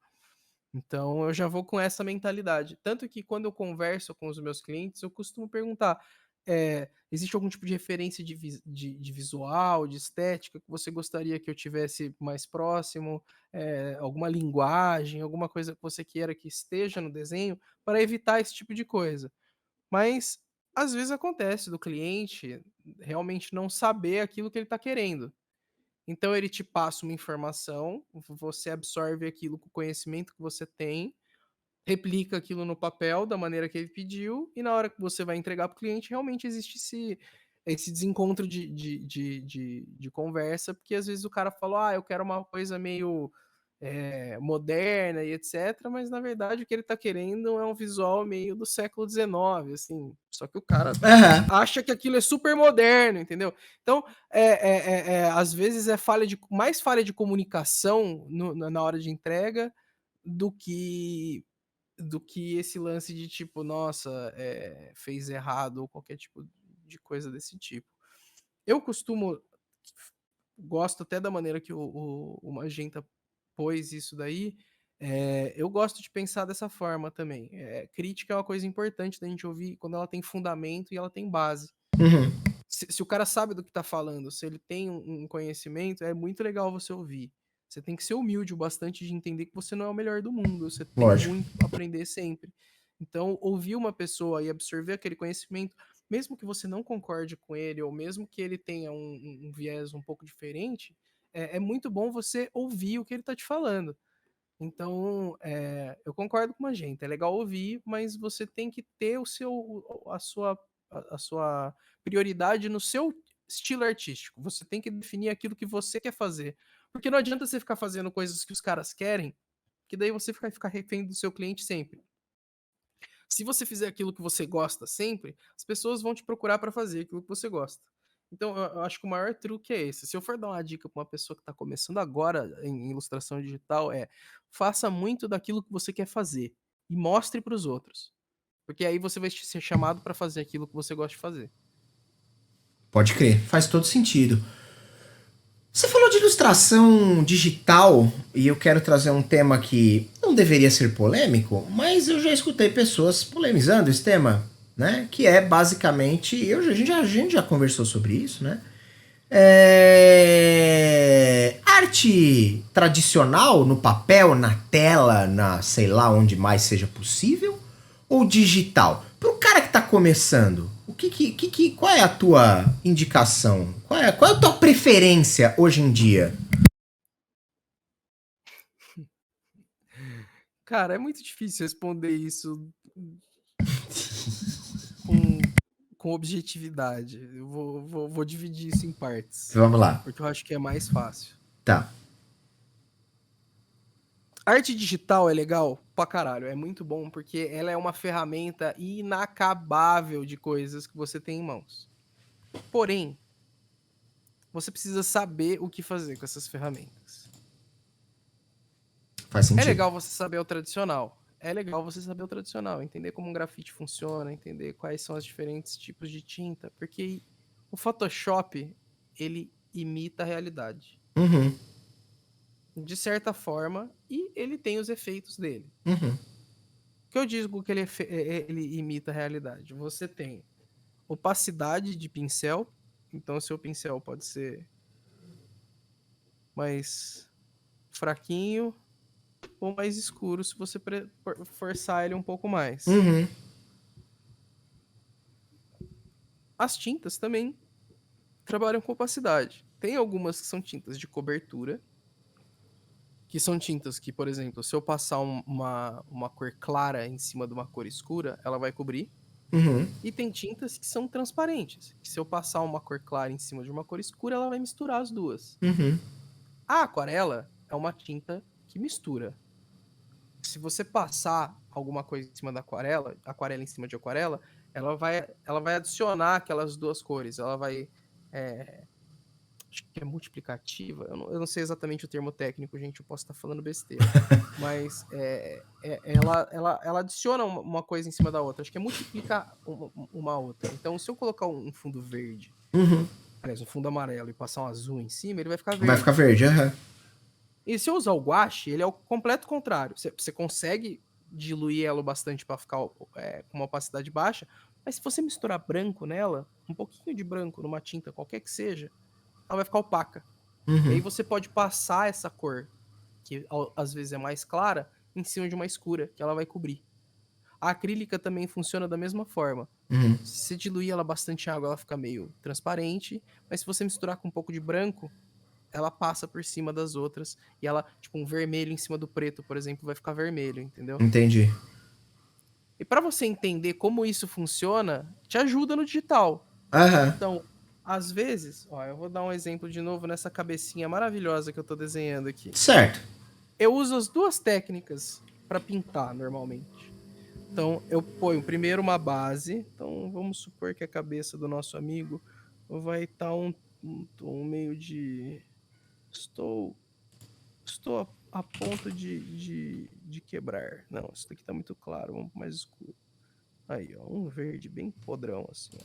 Então eu já vou com essa mentalidade. Tanto que quando eu converso com os meus clientes, eu costumo perguntar: existe algum tipo de referência de visual, de estética que você gostaria que eu tivesse mais próximo? Alguma linguagem, alguma coisa que você queira que esteja no desenho, para evitar esse tipo de coisa. Mas às vezes acontece do cliente realmente não saber aquilo que ele está querendo. Então ele te passa uma informação, você absorve aquilo com o conhecimento que você tem, replica aquilo no papel da maneira que ele pediu, e na hora que você vai entregar para o cliente, realmente existe esse desencontro de conversa, porque às vezes o cara falou, eu quero uma coisa meio moderna e etc, mas na verdade o que ele está querendo é um visual meio do século XIX, assim, só que o cara acha que aquilo é super moderno, entendeu? Então, às vezes é mais falha de comunicação na hora de entrega do que esse lance de tipo, nossa, fez errado ou qualquer tipo de coisa desse tipo. Eu gosto até da maneira que o Magenta pôs isso daí. Eu gosto de pensar dessa forma também. Crítica é uma coisa importante da gente ouvir quando ela tem fundamento e ela tem base. Uhum. Se o cara sabe do que tá falando, se ele tem um conhecimento, é muito legal você ouvir. Você tem que ser humilde o bastante de entender que você não é o melhor do mundo. Você tem Lógico. muito a aprender sempre. Então, ouvir uma pessoa e absorver aquele conhecimento, mesmo que você não concorde com ele, ou mesmo que ele tenha um viés um pouco diferente, é muito bom você ouvir o que ele tá te falando. Então, eu concordo com a gente. É legal ouvir, mas você tem que ter a sua prioridade no seu estilo artístico. Você tem que definir aquilo que você quer fazer. Porque não adianta você ficar fazendo coisas que os caras querem, que daí você vai ficar refém do seu cliente sempre. Se você fizer aquilo que você gosta sempre, as pessoas vão te procurar para fazer aquilo que você gosta. Então, eu acho que o maior truque é esse. Se eu for dar uma dica para uma pessoa que está começando agora em ilustração digital, faça muito daquilo que você quer fazer e mostre para os outros. Porque aí você vai ser chamado para fazer aquilo que você gosta de fazer. Pode crer, faz todo sentido. Você falou de ilustração digital e eu quero trazer um tema que não deveria ser polêmico, mas eu já escutei pessoas polemizando esse tema, né? Que é basicamente, a gente já conversou sobre isso, né? Arte tradicional no papel, na tela, na sei lá onde mais seja possível, ou digital? Para o cara que está começando, qual é a tua indicação? Qual é a tua preferência hoje em dia? Cara, é muito difícil responder isso com objetividade. Eu vou dividir isso em partes, Vamos lá. porque eu acho que é mais fácil. Tá. Arte digital é legal pra caralho, é muito bom porque ela é uma ferramenta inacabável de coisas que você tem em mãos. Porém, você precisa saber o que fazer com essas ferramentas. Faz É sentido. legal você saber o tradicional. É legal você saber o tradicional, entender como um grafite funciona, entender quais são os diferentes tipos de tinta, porque o Photoshop, ele imita a realidade. Uhum. De certa forma, e ele tem os efeitos dele. Uhum. O que eu digo que ele imita a realidade? Você tem opacidade de pincel, então o seu pincel pode ser mais fraquinho ou mais escuro se você forçar ele um pouco mais. Uhum. as tintas também trabalham com opacidade. Tem algumas que são tintas de cobertura, que são tintas que, por exemplo, se eu passar uma cor clara em cima de uma cor escura, ela vai cobrir. E tem tintas que são transparentes, que se eu passar uma cor clara em cima de uma cor escura, ela vai misturar as duas. A aquarela é uma tinta que mistura. Se você passar alguma coisa em cima da aquarela em cima de aquarela, ela vai adicionar aquelas duas cores. Ela vai... acho que é multiplicativa. Eu não sei exatamente o termo técnico, gente. Eu posso estar falando besteira. Mas ela adiciona uma coisa em cima da outra. Acho que é multiplicar uma outra. Então, se eu colocar um fundo verde, aliás, um fundo amarelo e passar um azul em cima, ele vai ficar verde. Vai ficar verde, E se eu usar o guache, ele é o completo contrário. Você consegue diluir ela bastante para ficar com uma opacidade baixa, mas se você misturar branco nela, um pouquinho de branco numa tinta, qualquer que seja, ela vai ficar opaca. E aí você pode passar essa cor, que às vezes é mais clara, em cima de uma escura, que ela vai cobrir. A acrílica também funciona da mesma forma. Se você diluir ela bastante em água, ela fica meio transparente, mas se você misturar com um pouco de branco, ela passa por cima das outras, e ela, tipo, um vermelho em cima do preto, por exemplo, vai ficar vermelho, entendeu? Entendi. E para você entender como isso funciona, te ajuda no digital. Então, às vezes, eu vou dar um exemplo de novo nessa cabecinha maravilhosa que eu tô desenhando aqui. Certo. Eu uso as duas técnicas para pintar, normalmente. Então, eu ponho primeiro uma base. Então, vamos supor que a cabeça do nosso amigo vai estar um tom meio de... Estou a ponto de quebrar. Não, isso daqui tá muito claro. Vamos pro mais escuro. Aí, ó. Um verde bem podrão, assim, ó.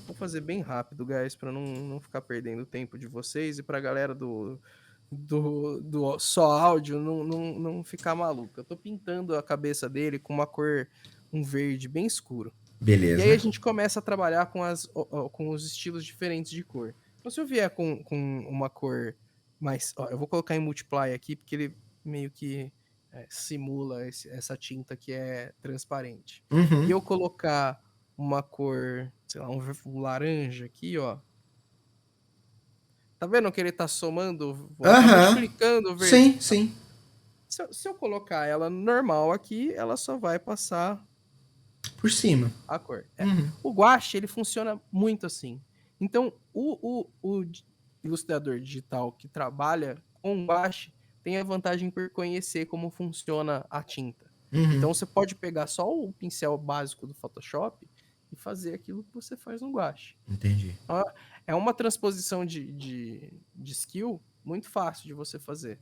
Vou fazer bem rápido, guys, pra não ficar perdendo tempo de vocês e pra galera do só áudio não ficar maluca. Eu tô pintando a cabeça dele com uma cor, um verde bem escuro. Beleza. E aí a gente começa a trabalhar com os estilos diferentes de cor. Então, se eu vier com uma cor mais... eu vou colocar em multiply aqui, porque ele meio que simula essa tinta que é transparente. E eu colocar uma cor, sei lá, um laranja aqui, ó. Tá vendo que ele tá somando? Tá multiplicando o verde? Sim. Se eu colocar ela normal aqui, ela só vai passar... por cima. A cor. O guache, ele funciona muito assim. Então, o ilustrador digital que trabalha com guache tem a vantagem por conhecer como funciona a tinta. Então, você pode pegar só o pincel básico do Photoshop e fazer aquilo que você faz no guache. Entendi. É uma transposição de skill muito fácil de você fazer.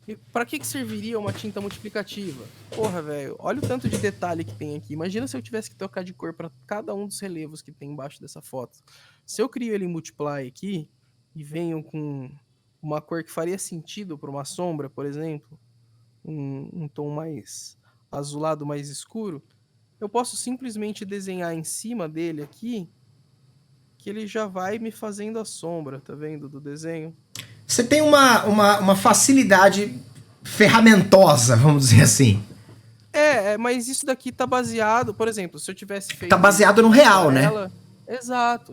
E pra que serviria uma tinta multiplicativa? Porra, velho, olha o tanto de detalhe que tem aqui. Imagina se eu tivesse que trocar de cor para cada um dos relevos que tem embaixo dessa foto. Se eu crio ele em multiply aqui e venho com uma cor que faria sentido para uma sombra, por exemplo, um tom mais azulado, mais escuro, eu posso simplesmente desenhar em cima dele aqui que ele já vai me fazendo a sombra, tá vendo, do desenho? Você tem uma facilidade ferramentosa, vamos dizer assim. Mas isso daqui tá baseado, por exemplo, se eu tivesse feito... Tá baseado no real, né? Exato.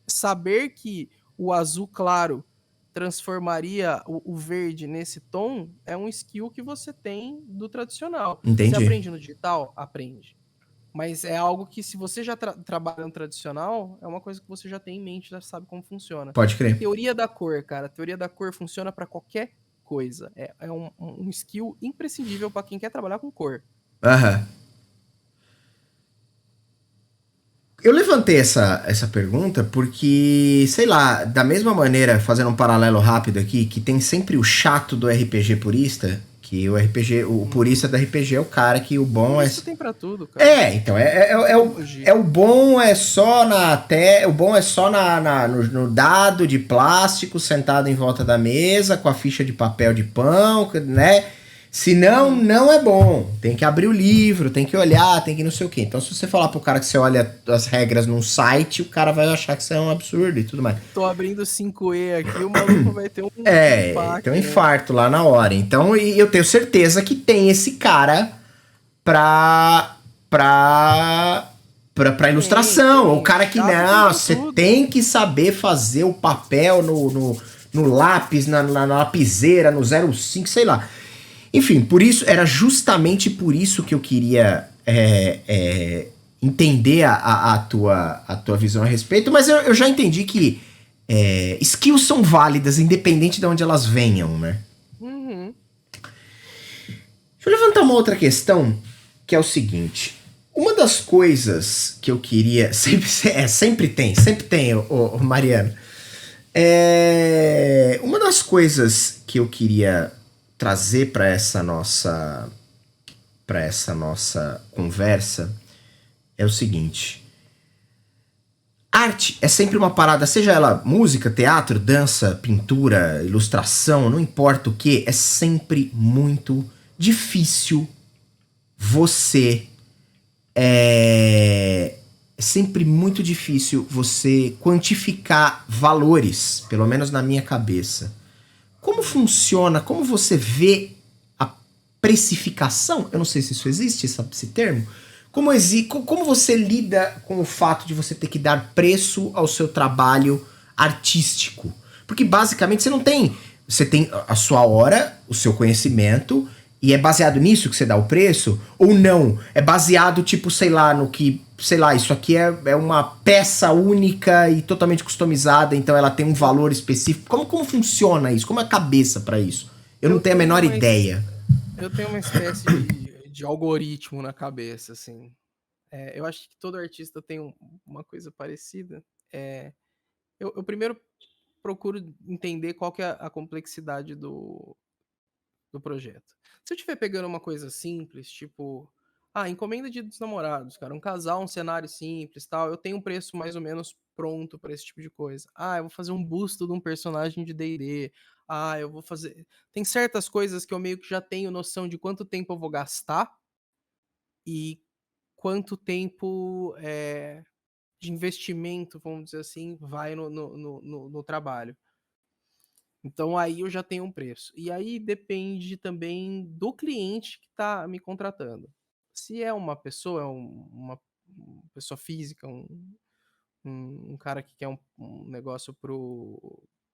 Saber que o azul claro transformaria o verde nesse tom é um skill que você tem do tradicional. Entendi. Você aprende no digital? Aprende. Mas é algo que, se você já trabalha no tradicional, é uma coisa que você já tem em mente, já sabe como funciona. Pode crer. Teoria da cor, cara. Teoria da cor funciona para qualquer coisa. É um skill imprescindível para quem quer trabalhar com cor. Eu levantei essa pergunta porque, sei lá, da mesma maneira, fazendo um paralelo rápido aqui, que tem sempre o chato do RPG purista... que o purista do RPG é o cara que o bom é... Isso tem pra tudo, cara. Então, o bom é só o bom é só no dado de plástico, sentado em volta da mesa, com a ficha de papel de pão, né? Senão, não é bom. Tem que abrir o livro, tem que olhar, tem que não sei o quê. Então, se você falar pro cara que você olha as regras num site, o cara vai achar que isso é um absurdo e tudo mais. Tô abrindo 5E aqui, o maluco vai ter um impacto, tem um infarto lá na hora. Então, e eu tenho certeza que tem esse cara pra pra ilustração. O cara que, não, você tudo. tem que saber fazer o papel no lápis, na lapiseira, no 05, sei lá. Enfim, por isso, era justamente por isso que eu queria entender a tua visão a respeito, mas eu já entendi que skills são válidas, independente de onde elas venham, né? Uhum. Deixa eu levantar uma outra questão, que é o seguinte. Uma das coisas que eu queria... Sempre tem, Mariano. Uma das coisas que eu queria trazer para essa nossa conversa é o seguinte. Arte é sempre uma parada, seja ela música, teatro, dança, pintura, ilustração, não importa o que, é sempre muito difícil você é sempre muito difícil você quantificar valores, pelo menos na minha cabeça. Como funciona, como você vê a precificação? Eu não sei se isso existe, esse termo. Como você lida com o fato de você ter que dar preço ao seu trabalho artístico? Porque basicamente você tem a sua hora, o seu conhecimento, e é baseado nisso que você dá o preço? Ou não? É baseado, tipo, sei lá, no que... Sei lá, isso aqui é uma peça única e totalmente customizada, então ela tem um valor específico. Como funciona isso? Como é a cabeça pra isso? Eu não tenho a menor ideia. Eu tenho uma espécie de algoritmo na cabeça, assim. Eu acho que todo artista tem uma coisa parecida. Eu primeiro procuro entender qual que é a complexidade do projeto. Se eu estiver pegando uma coisa simples, tipo, encomenda de dos namorados, cara, um casal, um cenário simples, tal, eu tenho um preço mais ou menos pronto para esse tipo de coisa. Eu vou fazer um busto de um personagem de D&D. Eu vou fazer... Tem certas coisas que eu meio que já tenho noção de quanto tempo eu vou gastar e quanto tempo de investimento, vamos dizer assim, vai no trabalho. Então aí eu já tenho um preço. E aí depende também do cliente que está me contratando. Se é uma pessoa, uma pessoa física, um cara que quer um negócio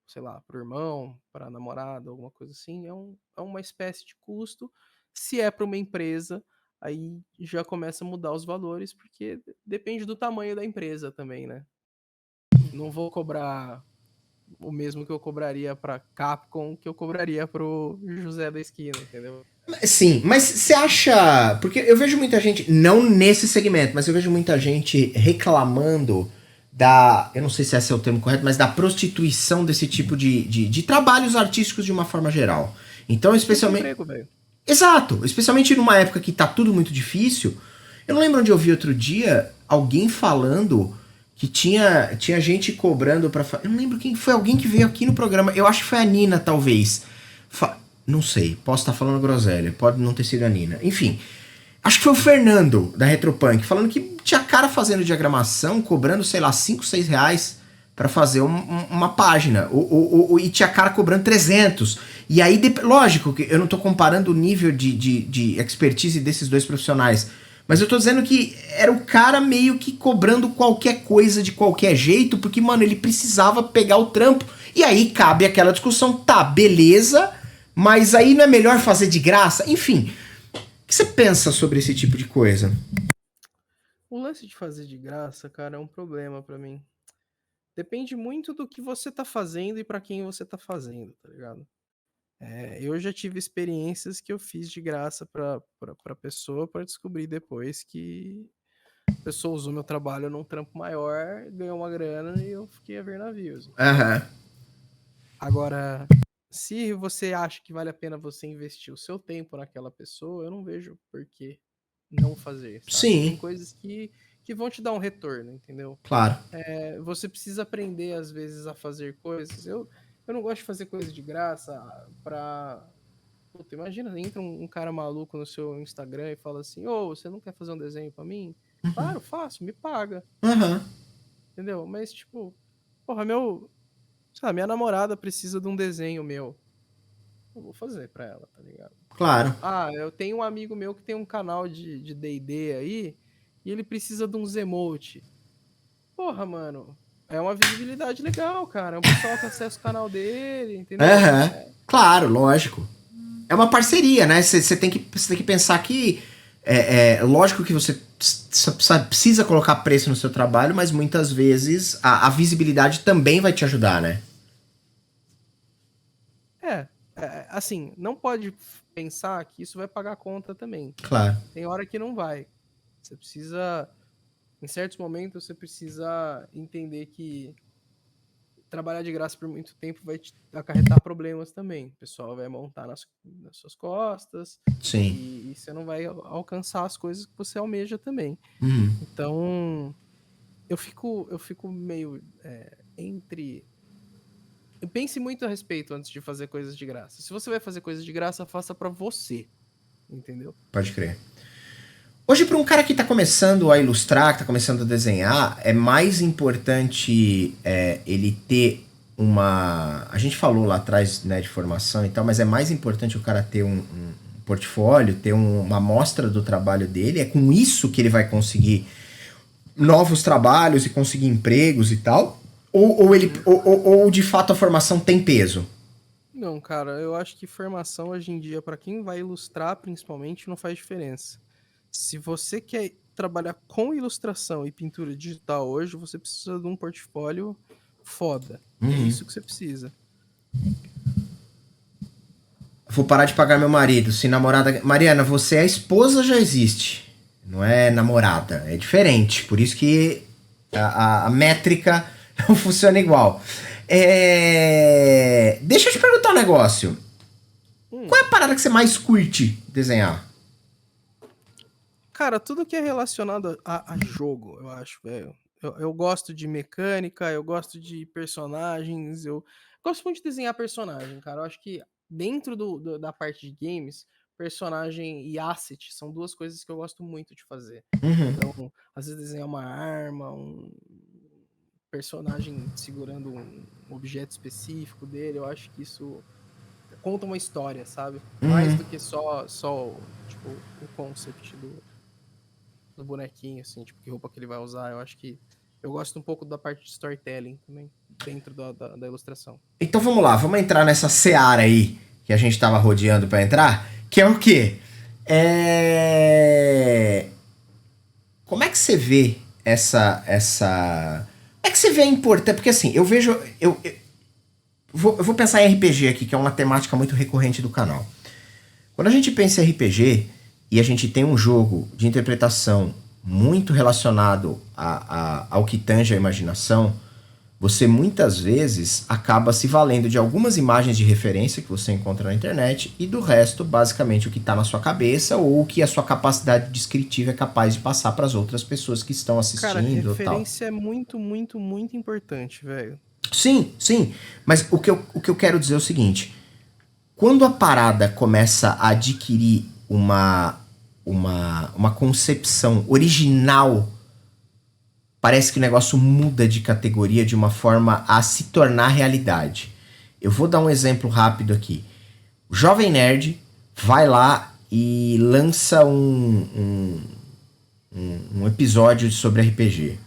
sei lá, pro irmão, para namorada, alguma coisa assim, é uma espécie de custo. Se é para uma empresa, aí já começa a mudar os valores, porque depende do tamanho da empresa também, né? Não vou cobrar o mesmo que eu cobraria pra Capcom, que eu cobraria pro José da esquina, entendeu? Sim, mas você acha... Porque eu vejo muita gente, não nesse segmento, mas eu vejo muita gente reclamando eu não sei se esse é o termo correto, mas da prostituição desse tipo de trabalhos artísticos de uma forma geral. Então, especialmente... Exato, especialmente numa época que tá tudo muito difícil. Eu não lembro onde eu vi outro dia alguém falando que tinha gente cobrando pra... Eu não lembro quem foi, alguém que veio aqui no programa. Eu acho que foi a Nina, talvez. Não sei, posso estar falando groselha, pode não ter sido a Nina. Enfim, acho que foi o Fernando, da Retropunk, falando que tinha cara fazendo diagramação, cobrando, sei lá, 5, 6 reais pra fazer uma página. E tinha cara cobrando 300. E aí, lógico que eu não tô comparando o nível de expertise desses dois profissionais, mas eu tô dizendo que era o cara meio que cobrando qualquer coisa de qualquer jeito, porque, mano, ele precisava pegar o trampo. E aí cabe aquela discussão, tá, beleza, mas aí não é melhor fazer de graça? Enfim, o que você pensa sobre esse tipo de coisa? O lance de fazer de graça, cara, é um problema pra mim. Depende muito do que você tá fazendo e pra quem você tá fazendo, tá ligado? Eu já tive experiências que eu fiz de graça pra pessoa pra descobrir depois que a pessoa usou meu trabalho num trampo maior, ganhou uma grana e eu fiquei a ver navios, entendeu? Aham. Agora, se você acha que vale a pena você investir o seu tempo naquela pessoa, eu não vejo por que não fazer, sabe? Tem Sim, coisas que vão te dar um retorno, entendeu? claro. Você precisa aprender, às vezes, a fazer coisas. Eu não gosto de fazer coisa de graça pra... Puta, imagina, entra um cara maluco no seu Instagram e fala assim, você não quer fazer um desenho pra mim? Claro, faço, me paga, Aham. entendeu? Mas, tipo, porra, sabe, minha namorada precisa de um desenho meu. Eu vou fazer pra ela, tá ligado? Claro. Eu tenho um amigo meu que tem um canal de D&D aí, e ele precisa de uns emote. Porra, mano, é uma visibilidade legal, cara. O pessoal que acessa o canal dele, entendeu? Claro, lógico. É uma parceria, né? Você tem que pensar que lógico que você precisa colocar preço no seu trabalho, mas muitas vezes a visibilidade também vai te ajudar, né? Assim, não pode pensar que isso vai pagar a conta também. Claro. Tem hora que não vai. Você precisa, em certos momentos, você precisa entender que trabalhar de graça por muito tempo vai te acarretar problemas também. O pessoal vai montar nas suas costas. Sim. E você não vai alcançar as coisas que você almeja também. Uhum. Então, eu fico meio entre... Pense muito a respeito antes de fazer coisas de graça. Se você vai fazer coisas de graça, faça pra você. Entendeu? Pode crer. Hoje, para um cara que tá começando a ilustrar, que tá começando a desenhar, é mais importante ele ter uma... A gente falou lá atrás, né, de formação e tal, mas é mais importante o cara ter um portfólio, ter uma amostra do trabalho dele. É com isso que ele vai conseguir novos trabalhos e conseguir empregos e tal? Ou de fato a formação tem peso? Não, cara, eu acho que formação hoje em dia, para quem vai ilustrar principalmente, não faz diferença. Se você quer trabalhar com ilustração e pintura digital hoje, você precisa de um portfólio foda. É isso que você precisa. Vou parar de pagar meu marido. Se namorada... Mariana, você é esposa, já existe. Não é namorada. É diferente. Por isso que a métrica não funciona igual. Deixa eu te perguntar um negócio. Qual é a parada que você mais curte desenhar? Cara, tudo que é relacionado a jogo, eu acho, velho. Eu gosto de mecânica, eu gosto de personagens, eu gosto muito de desenhar personagem, cara. Eu acho que dentro da parte de games, personagem e asset são duas coisas que eu gosto muito de fazer. Então, às vezes desenhar uma arma, um personagem segurando um objeto específico dele, eu acho que isso conta uma história, sabe? Mais do que só tipo, o concept do bonequinho, assim, tipo, que roupa que ele vai usar. Eu acho que eu gosto um pouco da parte de storytelling também, dentro da ilustração. Então vamos lá, vamos entrar nessa seara aí que a gente tava rodeando pra entrar, que é o quê? Como é que você vê essa... Como é que você vê a importância? Porque assim, eu vejo... Eu vou pensar em RPG aqui, que é uma temática muito recorrente do canal. Quando a gente pensa em RPG e a gente tem um jogo de interpretação muito relacionado ao que tange a imaginação, você muitas vezes acaba se valendo de algumas imagens de referência que você encontra na internet e do resto, basicamente, o que está na sua cabeça ou o que a sua capacidade descritiva é capaz de passar para as outras pessoas que estão assistindo. Cara, referência é muito, muito, muito importante, velho. Sim, sim. Mas o que eu quero dizer é o seguinte. Quando a parada começa a adquirir uma concepção original, parece que o negócio muda de categoria de uma forma a se tornar realidade. Eu vou dar um exemplo rápido aqui. O Jovem Nerd vai lá e lança um episódio sobre RPG.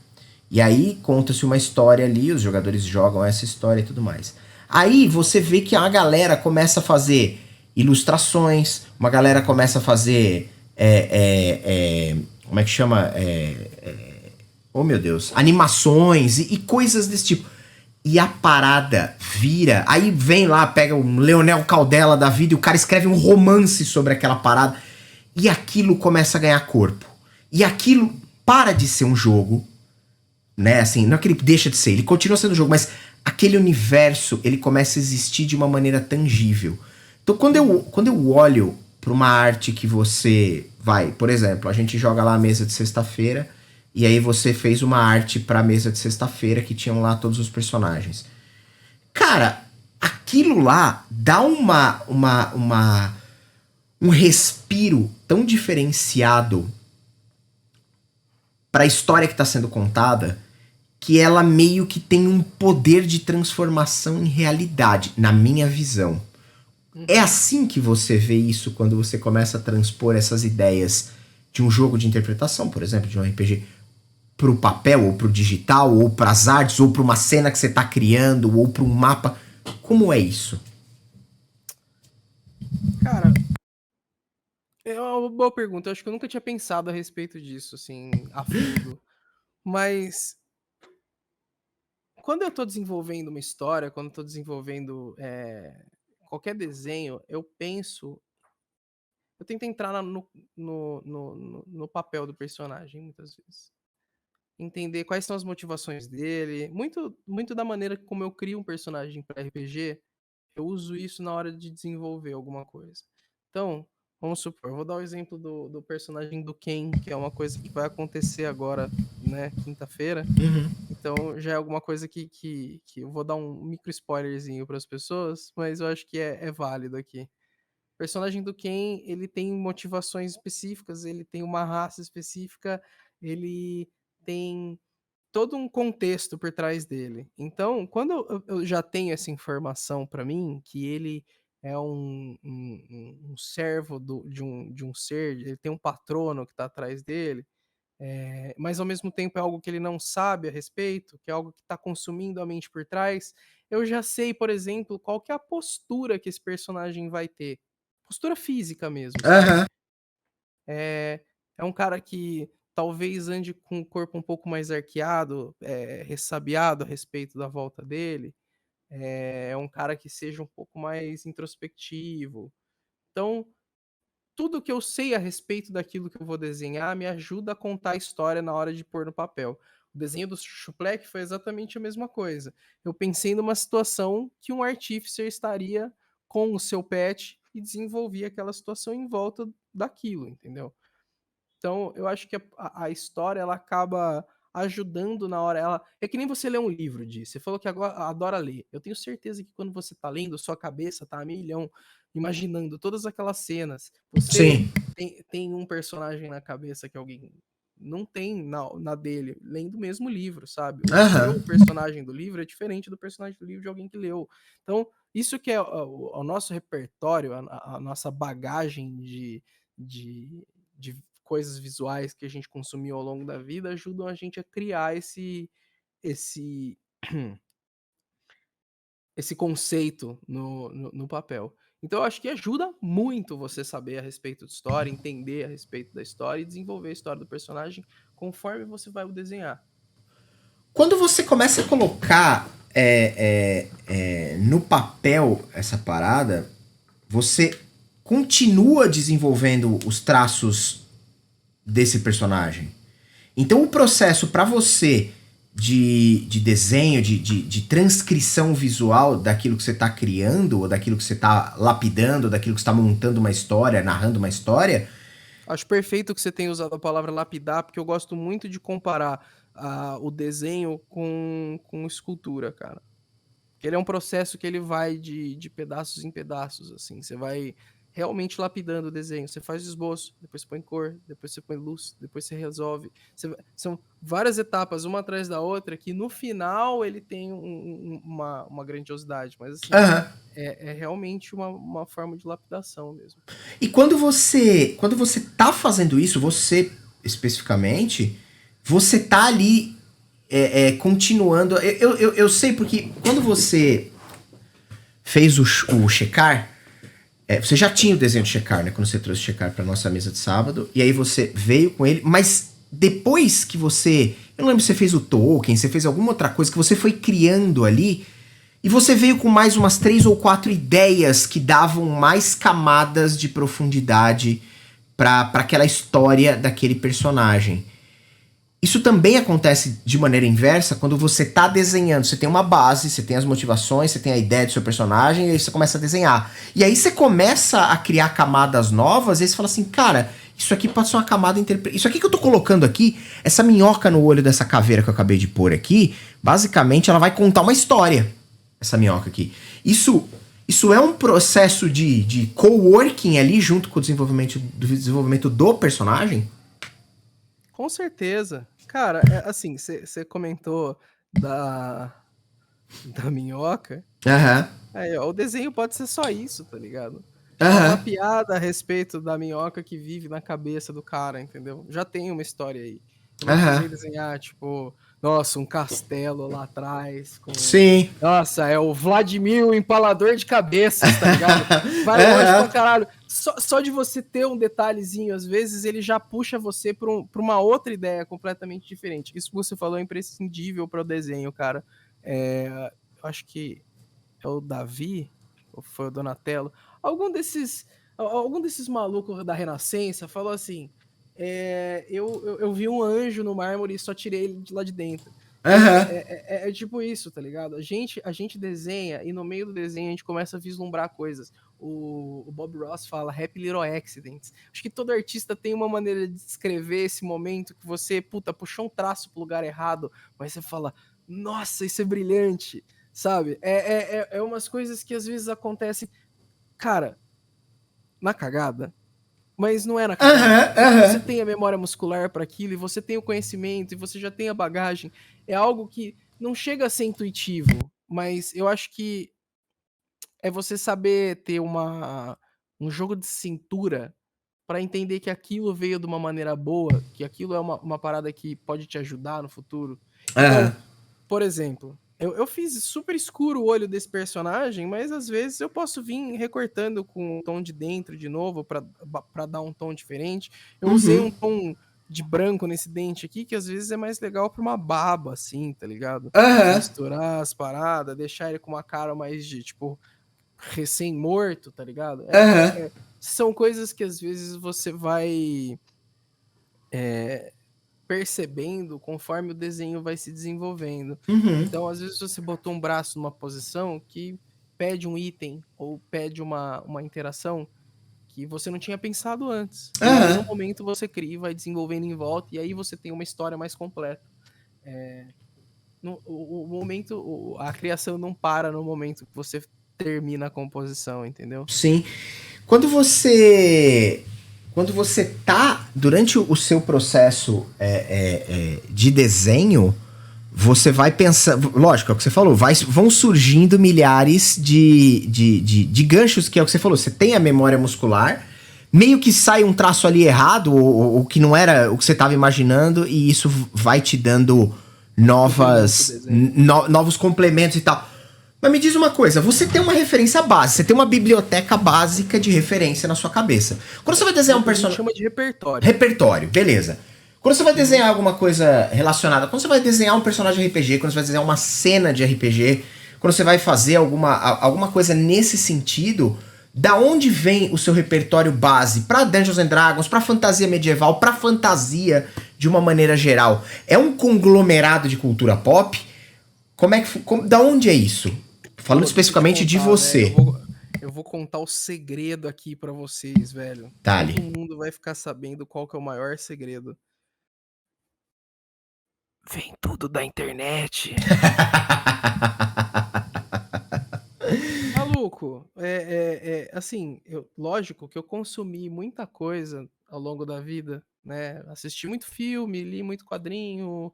E aí conta-se uma história ali, os jogadores jogam essa história e tudo mais. Aí você vê que a galera começa a fazer ilustrações, uma galera começa a fazer... como é que chama? Oh meu Deus, animações e coisas desse tipo. E a parada vira... Aí vem lá, pega o Leonel Caldela da vida e o cara escreve um romance sobre aquela parada. E aquilo começa a ganhar corpo. E aquilo para de ser um jogo, né? Assim, não é que ele deixa de ser, ele continua sendo um jogo, mas aquele universo, ele começa a existir de uma maneira tangível. Então, quando eu olho para uma arte que você vai... Por exemplo, a gente joga lá a mesa de sexta-feira... E aí você fez uma arte pra mesa de sexta-feira que tinham lá todos os personagens. Cara, aquilo lá dá um respiro tão diferenciado pra história que tá sendo contada, que ela meio que tem um poder de transformação em realidade, na minha visão. É assim que você vê isso quando você começa a transpor essas ideias de um jogo de interpretação, por exemplo, de um RPG, pro papel, ou pro digital, ou pras artes, ou pra uma cena que você tá criando, ou pra um mapa? Como é isso? Cara, é uma boa pergunta. Eu acho que eu nunca tinha pensado a respeito disso, assim, a fundo. Mas quando eu tô desenvolvendo uma história, quando eu tô desenvolvendo qualquer desenho, eu tento entrar no papel do personagem, muitas vezes. Entender quais são as motivações dele. Muito da maneira como eu crio um personagem para RPG, eu uso isso na hora de desenvolver alguma coisa. Então, vamos supor, eu vou dar o exemplo do personagem do Ken, que é uma coisa que vai acontecer agora, né, quinta-feira. Então, já é alguma coisa que eu vou dar um micro spoilerzinho para as pessoas, mas eu acho que é válido aqui. O personagem do Ken, ele tem motivações específicas, ele tem uma raça específica, ele tem todo um contexto por trás dele. Então, quando eu já tenho essa informação para mim, que ele é um servo de um ser, ele tem um patrono que está atrás dele, mas ao mesmo tempo é algo que ele não sabe a respeito, que é algo que está consumindo a mente por trás, eu já sei, por exemplo, qual que é a postura que esse personagem vai ter. Postura física mesmo, sabe? Aham. É, é um cara que talvez ande com o corpo um pouco mais arqueado, ressabiado a respeito da volta dele. É um cara que seja um pouco mais introspectivo. Então, tudo que eu sei a respeito daquilo que eu vou desenhar me ajuda a contar a história na hora de pôr no papel. O desenho do Chuplek foi exatamente a mesma coisa. Eu pensei numa situação que um artífice estaria com o seu pet e desenvolvia aquela situação em volta daquilo, entendeu? Então, eu acho que a história ela acaba ajudando na hora. É que nem você lê um livro disso. Você falou que agora adora ler. Eu tenho certeza que quando você tá lendo, sua cabeça tá a milhão, imaginando todas aquelas cenas. Você Sim. tem um personagem na cabeça que alguém não tem na dele, lendo o mesmo livro, sabe? O Aham. seu personagem do livro é diferente do personagem do livro de alguém que leu. Então, isso que é o nosso repertório, a nossa bagagem de coisas visuais que a gente consumiu ao longo da vida ajudam a gente a criar esse, esse conceito no papel. Então eu acho que ajuda muito você saber a respeito de história, entender a respeito da história e desenvolver a história do personagem conforme você vai o desenhar. Quando você começa a colocar no papel essa parada, você continua desenvolvendo os traços desse personagem. Então o processo para você de desenho, de transcrição visual daquilo que você está criando, ou daquilo que você está lapidando, ou daquilo que você está montando uma história, narrando uma história. Acho perfeito que você tenha usado a palavra lapidar, porque eu gosto muito de comparar o desenho com escultura, cara. Ele é um processo que ele vai de pedaços em pedaços, assim. Você vai realmente lapidando o desenho. Você faz o esboço, depois você põe cor, depois você põe luz, depois você resolve. São várias etapas, uma atrás da outra, que no final ele tem uma grandiosidade. Mas, assim, Aham. é realmente uma forma de lapidação mesmo. E quando você tá fazendo isso, você especificamente, você tá ali continuando. Eu sei porque quando você fez o Checar, você já tinha o desenho de Checar, né? Quando você trouxe o Checar pra nossa mesa de sábado, e aí você veio com ele, mas depois que você. Eu não lembro se você fez o Tolkien, você fez alguma outra coisa que você foi criando ali. E você veio com mais umas 3 ou 4 ideias que davam mais camadas de profundidade para aquela história daquele personagem. Isso também acontece de maneira inversa quando você tá desenhando. Você tem uma base, você tem as motivações, você tem a ideia do seu personagem, e aí você começa a desenhar. E aí você começa a criar camadas novas, e aí você fala assim, cara, isso aqui pode ser uma camada Isso aqui que eu tô colocando aqui, essa minhoca no olho dessa caveira que eu acabei de pôr aqui, basicamente ela vai contar uma história. Essa minhoca aqui. Isso é um processo de coworking ali junto com o desenvolvimento do personagem? Com certeza. Cara, assim, você comentou da minhoca. Aham. Aí, ó, o desenho pode ser só isso, tá ligado? uma piada a respeito da minhoca que vive na cabeça do cara, entendeu? Já tem uma história aí. Eu não precisei desenhar, tipo, nossa, um castelo lá atrás. Sim. Nossa, é o Vladimir, o empalador de cabeças, tá ligado? Vai longe pra caralho. Só de você ter um detalhezinho, às vezes, ele já puxa você pra uma outra ideia completamente diferente. Isso que você falou é imprescindível para o desenho, cara. Eu acho que é o Davi, ou foi o Donatello, algum desses malucos da Renascença falou assim, eu vi um anjo no mármore e só tirei ele de lá de dentro. É tipo isso, tá ligado? A gente desenha e no meio do desenho a gente começa a vislumbrar coisas. O Bob Ross fala Happy Little Accidents. Acho que todo artista tem uma maneira de descrever esse momento que você, puxou um traço pro lugar errado, mas você fala, nossa, isso é brilhante, sabe? É umas coisas que às vezes acontecem, cara, na cagada. Mas não é na cagada. Você tem a memória muscular para aquilo, e você tem o conhecimento, e você já tem a bagagem. É algo que não chega a ser intuitivo, mas eu acho que é você saber ter um jogo de cintura para entender que aquilo veio de uma maneira boa, que aquilo é uma parada que pode te ajudar no futuro. Então, por exemplo, eu fiz super escuro o olho desse personagem, mas às vezes eu posso vir recortando com um tom de dentro de novo para dar um tom diferente. Eu usei um tom de branco nesse dente aqui, que às vezes é mais legal pra uma baba, assim, tá ligado? Misturar as paradas, deixar ele com uma cara mais de, tipo, recém-morto, tá ligado? São coisas que às vezes você vai percebendo conforme o desenho vai se desenvolvendo. Então, às vezes você botou um braço numa posição que pede um item ou pede uma interação que você não tinha pensado antes. E aí, no momento, você cria e vai desenvolvendo em volta, e aí você tem uma história mais completa. O momento, a criação não para no momento que você termina a composição, entendeu? Sim. Quando você tá durante o seu processo de desenho, você vai pensar, lógico, é o que você falou, vão surgindo milhares de ganchos, que é o que você falou, você tem a memória muscular, meio que sai um traço ali errado, ou que não era o que você estava imaginando, e isso vai te dando novos complementos e tal. Mas me diz uma coisa, você tem uma referência base, você tem uma biblioteca básica de referência na sua cabeça. Quando você vai desenhar um personagem... chama de repertório. Repertório, beleza. Quando você vai desenhar alguma coisa relacionada, quando você vai desenhar um personagem de RPG, quando você vai desenhar uma cena de RPG, quando você vai fazer alguma coisa nesse sentido, da onde vem o seu repertório base pra Dungeons and Dragons, pra fantasia medieval, pra fantasia de uma maneira geral? É um conglomerado de cultura pop? Da onde é isso? Falando especificamente de você. Né? Eu vou contar o segredo aqui pra vocês, velho. Dale. Todo mundo vai ficar sabendo qual que é o maior segredo. Vem tudo da internet. Maluco, assim, lógico que eu consumi muita coisa ao longo da vida, né? Assisti muito filme, li muito quadrinho,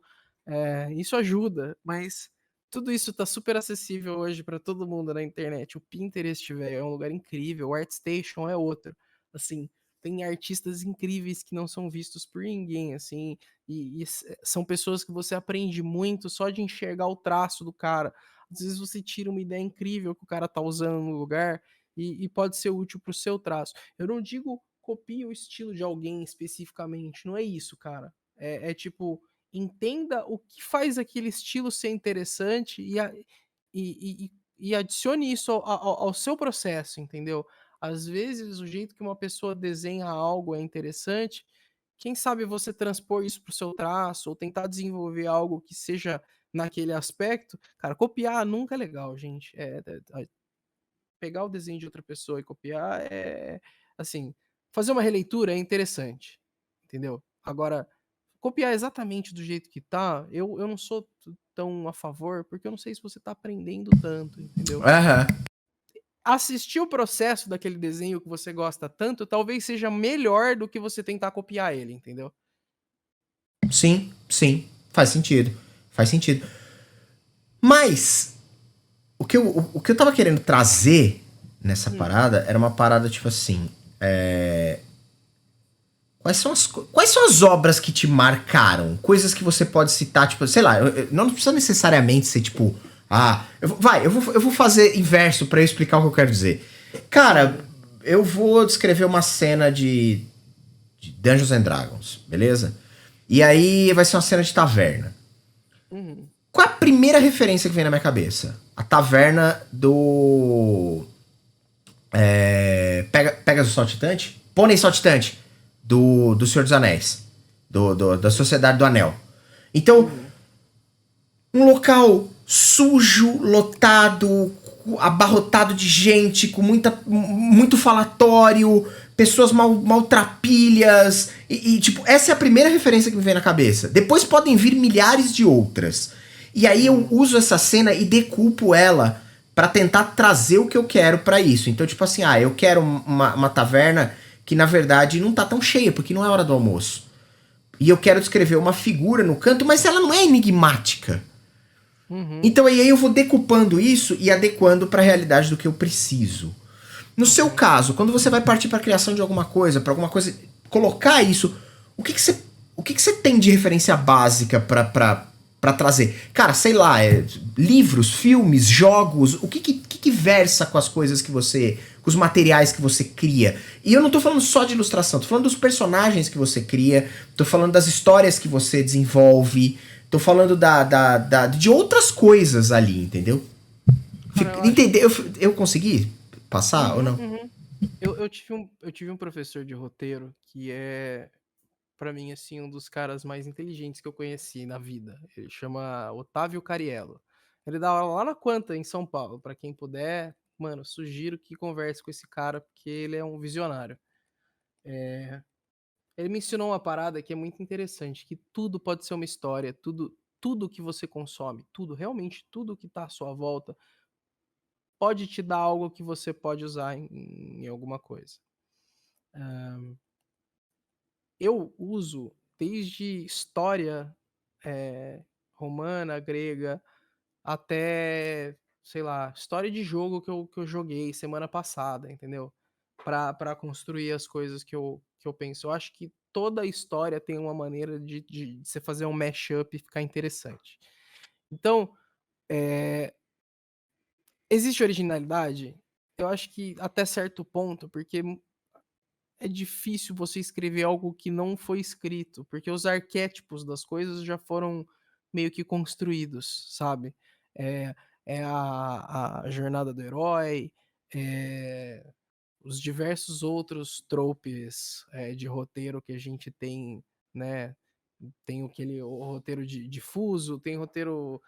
isso ajuda, mas tudo isso tá super acessível hoje pra todo mundo na internet. O Pinterest, velho, é um lugar incrível, o ArtStation é outro. Assim, tem artistas incríveis que não são vistos por ninguém, assim, e são pessoas que você aprende muito só de enxergar o traço do cara. Às vezes você tira uma ideia incrível que o cara tá usando no lugar e pode ser útil pro seu traço. Eu não digo copie o estilo de alguém especificamente, não é isso, cara. Tipo, entenda o que faz aquele estilo ser interessante e adicione isso ao seu processo, entendeu? Às vezes, o jeito que uma pessoa desenha algo é interessante. Quem sabe você transpor isso pro seu traço ou tentar desenvolver algo que seja naquele aspecto. Cara, copiar nunca é legal, gente. Pegar o desenho de outra pessoa e copiar assim, fazer uma releitura é interessante, entendeu? Agora, copiar exatamente do jeito que tá, eu não sou tão a favor, porque eu não sei se você tá aprendendo tanto, entendeu? Assistir o processo daquele desenho que você gosta tanto, talvez seja melhor do que você tentar copiar ele, entendeu? Sim, faz sentido. Mas o que eu tava querendo trazer nessa parada era uma parada tipo assim. Quais são as obras que te marcaram? Coisas que você pode citar, tipo, sei lá, não precisa necessariamente ser tipo. Eu vou fazer inverso pra eu explicar o que eu quero dizer. Cara, eu vou descrever uma cena de Dungeons and Dragons, beleza? E aí vai ser uma cena de taverna. Uhum. Qual é a primeira referência que vem na minha cabeça? A taverna do. Pegasus Saltitante? Pônei Saltitante. Do Senhor dos Anéis. Da Sociedade do Anel. Então, Uhum. um local sujo, lotado, abarrotado de gente, com muito falatório, pessoas maltrapilhas. Tipo, essa é a primeira referência que me vem na cabeça. Depois podem vir milhares de outras. E aí eu uso essa cena e decupo ela pra tentar trazer o que eu quero pra isso. Então, tipo assim, eu quero uma taverna que na verdade não tá tão cheia, porque não é hora do almoço. E eu quero descrever uma figura no canto, mas ela não é enigmática. Uhum. Então aí eu vou decupando isso e adequando para a realidade do que eu preciso. No seu Uhum. caso, quando você vai partir para a criação de alguma coisa, para alguma coisa, colocar isso, o que você tem de referência básica para trazer? Cara, sei lá, livros, filmes, jogos, o que versa com as coisas que você, com os materiais que você cria? E eu não tô falando só de ilustração, tô falando dos personagens que você cria, tô falando das histórias que você desenvolve, tô falando de outras coisas ali, entendeu? Cara, eu acho Entender, que. eu consegui passar ou Uhum, não? uhum. Eu tive um professor de roteiro que é, pra mim, assim, um dos caras mais inteligentes que eu conheci na vida. Ele chama Otávio Cariello. Ele dá aula lá na Quanta, em São Paulo. Pra quem puder, mano, sugiro que converse com esse cara, porque ele é um visionário. Ele me ensinou uma parada que é muito interessante, que tudo pode ser uma história, tudo que você consome, tudo, realmente tudo que tá à sua volta, pode te dar algo que você pode usar em alguma coisa. Eu uso desde história romana, grega, até, sei lá, história de jogo que eu joguei semana passada, entendeu? Pra construir as coisas que eu penso. Eu acho que toda história tem uma maneira de você fazer um mashup e ficar interessante. Então, existe originalidade? Eu acho que até certo ponto, porque é difícil você escrever algo que não foi escrito, porque os arquétipos das coisas já foram meio que construídos, sabe? É, é a jornada do herói, é, os diversos outros tropes de roteiro que a gente tem, né? Tem aquele o roteiro difuso, tem roteiro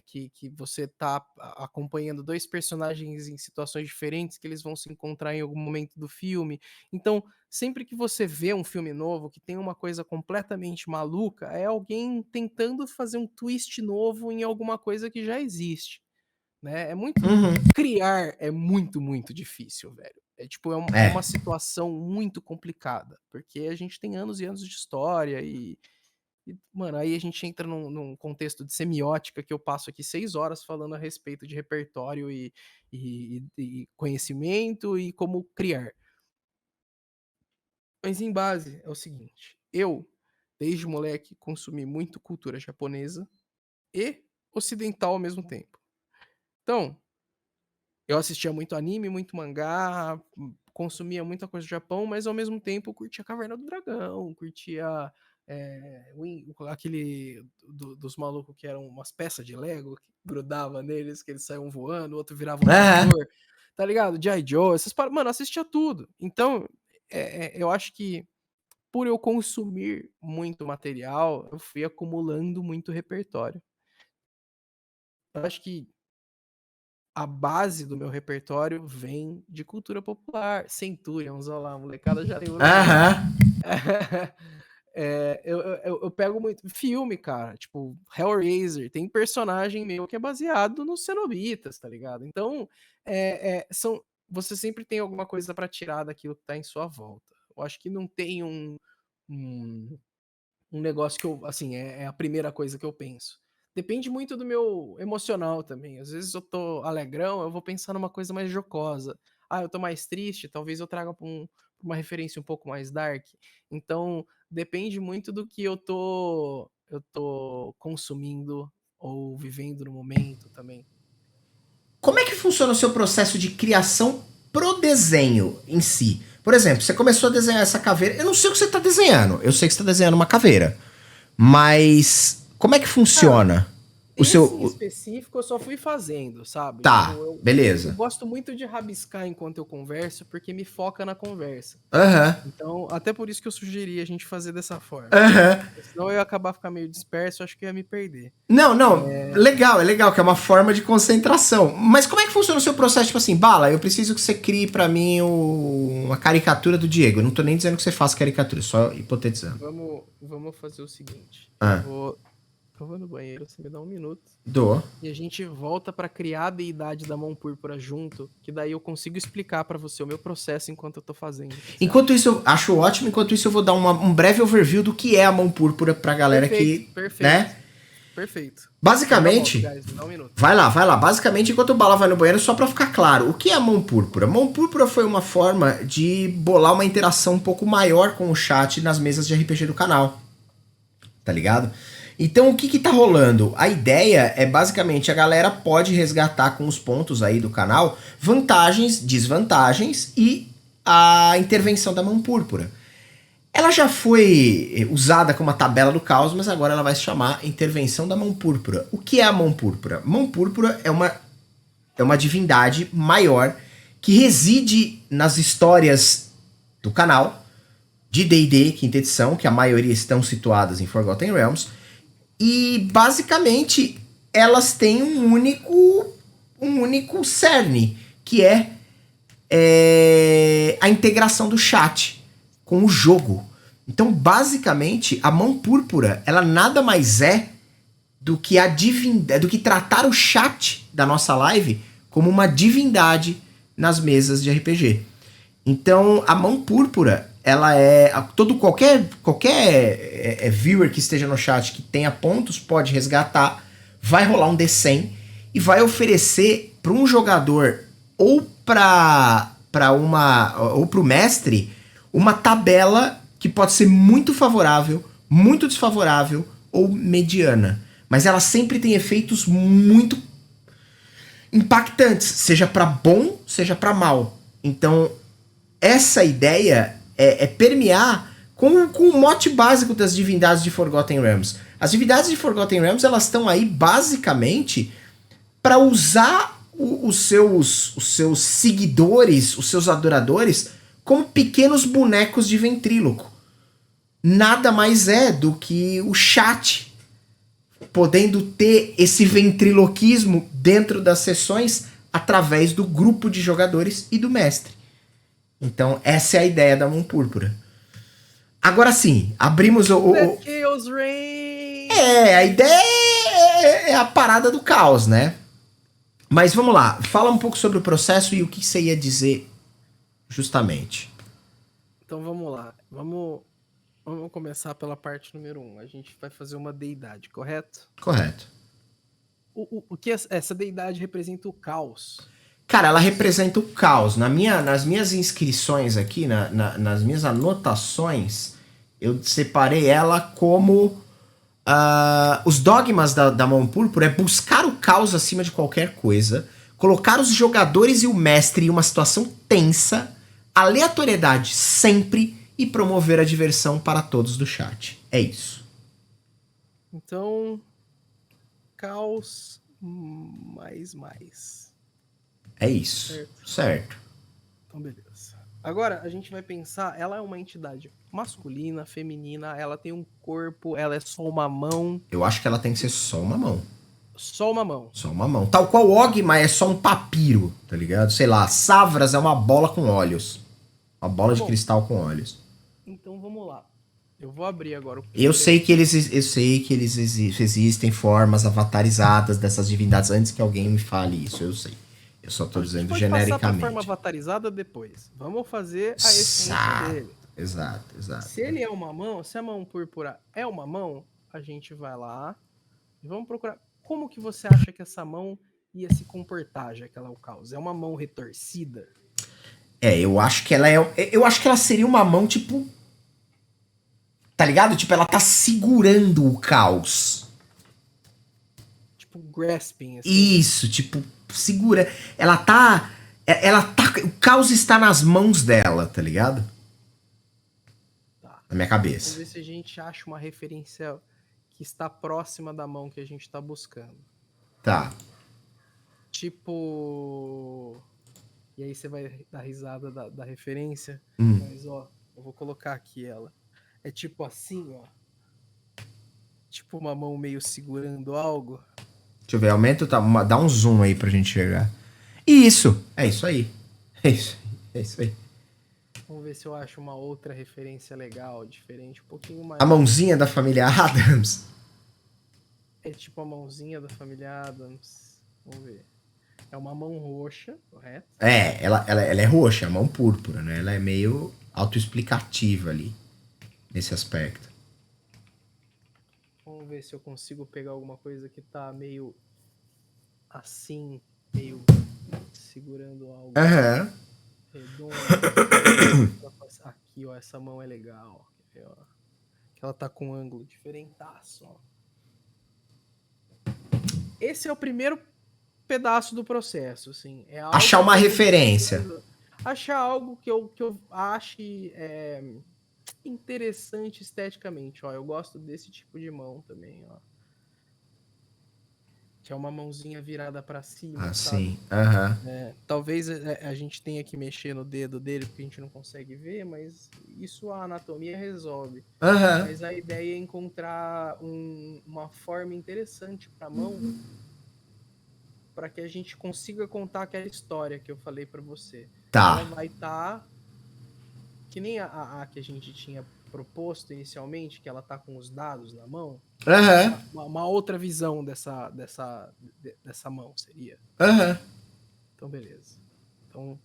que você tá acompanhando dois personagens em situações diferentes que eles vão se encontrar em algum momento do filme. Então, sempre que você vê um filme novo que tem uma coisa completamente maluca, é alguém tentando fazer um twist novo em alguma coisa que já existe, né? É muito Uhum. criar é muito, muito difícil, velho. É tipo, é É. uma situação muito complicada, porque a gente tem anos e anos de história mano, aí a gente entra num contexto de semiótica que eu passo aqui 6 horas falando a respeito de repertório e conhecimento e como criar. Mas em base é o seguinte, eu, desde moleque, consumi muito cultura japonesa e ocidental ao mesmo tempo. Então, eu assistia muito anime, muito mangá, consumia muita coisa do Japão, mas ao mesmo tempo curtia Caverna do Dragão, curtia aquele dos malucos que eram umas peças de Lego que grudava neles, que eles saíam voando, o outro virava um Aham. trator, tá ligado? G.I. Joe, mano, assistia tudo. Então, eu acho que por eu consumir muito material, eu fui acumulando muito repertório. Eu acho que a base do meu repertório vem de cultura popular. Centurions, olha lá, a molecada já lembrou bem. Aham. Eu pego muito filme, cara, tipo Hellraiser, tem personagem meu que é baseado nos cenobitas, tá ligado? Então, você sempre tem alguma coisa pra tirar daquilo que tá em sua volta. Eu acho que não tem um, um negócio que eu, assim, é a primeira coisa que eu penso. Depende muito do meu emocional também. Às vezes eu tô alegrão, eu vou pensar numa coisa mais jocosa. eu tô mais triste, talvez eu traga pra uma referência um pouco mais dark. Então, depende muito do que eu tô consumindo ou vivendo no momento também. Como é que funciona o seu processo de criação pro desenho em si? Por exemplo, você começou a desenhar essa caveira. Eu não sei o que você tá desenhando. Eu sei que você tá desenhando uma caveira. Mas como é que funciona? O Esse em seu. específico eu só fui fazendo, sabe? Tá, Tipo, eu beleza. gosto muito de rabiscar enquanto eu converso, porque me foca na conversa. Aham. Então, até por isso que eu sugeri a gente fazer dessa forma. Aham. Senão eu ia acabar ficando meio disperso, acho que eu ia me perder. Não, não, legal, é legal, que é uma forma de concentração. Mas como é que funciona o seu processo? Tipo assim, Bala, eu preciso que você crie pra mim uma caricatura do Diego. Eu não tô nem dizendo que você faça caricatura, só hipotetizando. Vamos fazer o seguinte. Ah, Eu vou no banheiro, você me dá um minuto. dou. E a gente volta pra criar a deidade da mão púrpura junto, que daí eu consigo explicar pra você o meu processo enquanto eu tô fazendo. Enquanto isso, eu acho ótimo. Enquanto isso, eu vou dar um breve overview do que é a mão púrpura pra galera que, né? Perfeito. Basicamente, Volto, guys, me dá um minuto. vai lá, vai lá. Basicamente, enquanto o Bala vai no banheiro, só pra ficar claro, o que é a mão púrpura? Mão púrpura foi uma forma de bolar uma interação um pouco maior com o chat nas mesas de RPG do canal. Tá ligado? Então, o que que tá rolando? A ideia é basicamente a galera pode resgatar com os pontos aí do canal vantagens, desvantagens e a intervenção da mão púrpura. Ela já foi usada como a tabela do caos, mas agora ela vai se chamar intervenção da mão púrpura. O que é a mão púrpura? Mão púrpura é uma divindade maior que reside nas histórias do canal de D&D, quinta edição, que a maioria estão situadas em Forgotten Realms, e basicamente elas têm um único cerne, que é a integração do chat com o jogo. Então, basicamente, a mão púrpura, ela nada mais é do que do que tratar o chat da nossa live como uma divindade nas mesas de RPG. Então, a mão púrpura, ela é qualquer viewer que esteja no chat que tenha pontos pode resgatar, vai rolar um D100 e vai oferecer para um jogador ou para o mestre uma tabela que pode ser muito favorável, muito desfavorável ou mediana. Mas ela sempre tem efeitos muito impactantes, seja para bom, seja para mal. Então, essa ideia é permear com o mote básico das divindades de Forgotten Realms. As divindades de Forgotten Realms, elas estão aí basicamente para usar os seus seguidores, os seus adoradores, como pequenos bonecos de ventríloco. Nada mais é do que o chat podendo ter esse ventriloquismo dentro das sessões através do grupo de jogadores e do mestre. Então, essa é a ideia da mão púrpura. Agora sim, abrimos Chaos Reign! a ideia é a parada do caos, né? Mas vamos lá, fala um pouco sobre o processo e o que você ia dizer justamente. Então vamos lá, vamos começar pela parte número 1. A gente vai fazer uma deidade, correto? Correto. O que essa deidade representa? O caos. Cara, ela representa o caos. Nas minhas inscrições aqui, nas minhas anotações, eu separei ela como os dogmas da mão púrpura é buscar o caos acima de qualquer coisa, colocar os jogadores e o mestre em uma situação tensa, aleatoriedade sempre e promover a diversão para todos do chat. É isso. Então, caos mais. É isso. Certo. Então, beleza. Agora, a gente vai pensar, ela é uma entidade masculina, feminina, ela tem um corpo, ela é só uma mão. Eu acho que ela tem que ser só uma mão. Só uma mão. Só uma mão. Tal qual Ogma é só um papiro, tá ligado? Sei lá, Savras é uma bola com olhos. Uma bola de cristal com olhos. Então vamos lá. Eu vou abrir agora o eu sei que eles existem formas avatarizadas dessas divindades antes que alguém me fale isso, eu sei. Eu só tô dizendo genericamente. Passar pra forma avatarizada depois. Vamos fazer a essência dele. Exato. Se ele é uma mão, se a mão púrpura é uma mão, a gente vai lá e vamos procurar como que você acha que essa mão ia se comportar, já que ela é o caos. É uma mão retorcida? Eu acho que ela é. Eu acho que ela seria uma mão, tipo. Tá ligado? Tipo, ela tá segurando o caos. Tipo, grasping, assim. Isso, tipo, segura. Ela tá. Ela tá. O caos está nas mãos dela, tá ligado? Tá. Na minha Vamos cabeça. ver se a gente acha uma referência que está próxima da mão que a gente tá buscando. Tá. Tipo. E aí você vai dar risada da referência. Hum. Mas, ó, eu vou colocar aqui ela. É tipo assim, ó. Tipo uma mão meio segurando algo. Deixa eu ver, aumenta, dá um zoom aí pra gente chegar. Isso! É isso aí. É isso aí. É isso aí. Vamos ver se eu acho uma outra referência legal, diferente, um pouquinho A mais. mãozinha da família Adams. É tipo a mãozinha da família Adams. Vamos ver. É uma mão roxa, correto? Ela é roxa, é a mão púrpura, né? Ela é meio autoexplicativa ali, nesse aspecto. Vamos ver se eu consigo pegar alguma coisa que tá meio assim, meio segurando algo Aham. redondo. Aqui, ó, essa mão é legal. Quer ver, ó? Que ela tá com um ângulo diferentaço, ó. Esse é o primeiro pedaço do processo, assim. É Achar algo uma que a gente referência. precisa achar algo que eu ache interessante esteticamente. Ó, eu gosto desse tipo de mão também, ó. Que é uma mãozinha virada para cima, sabe? Assim, aham. Talvez a gente tenha que mexer no dedo dele porque a gente não consegue ver, mas isso a anatomia resolve. Aham. Mas a ideia é encontrar uma forma interessante para a mão para que a gente consiga contar aquela história que eu falei para você. Ela Tá. vai estar que nem a que a gente tinha proposto inicialmente, que ela tá com os dados na mão. Aham. Uma outra visão dessa mão seria. Aham. Então, beleza. Então,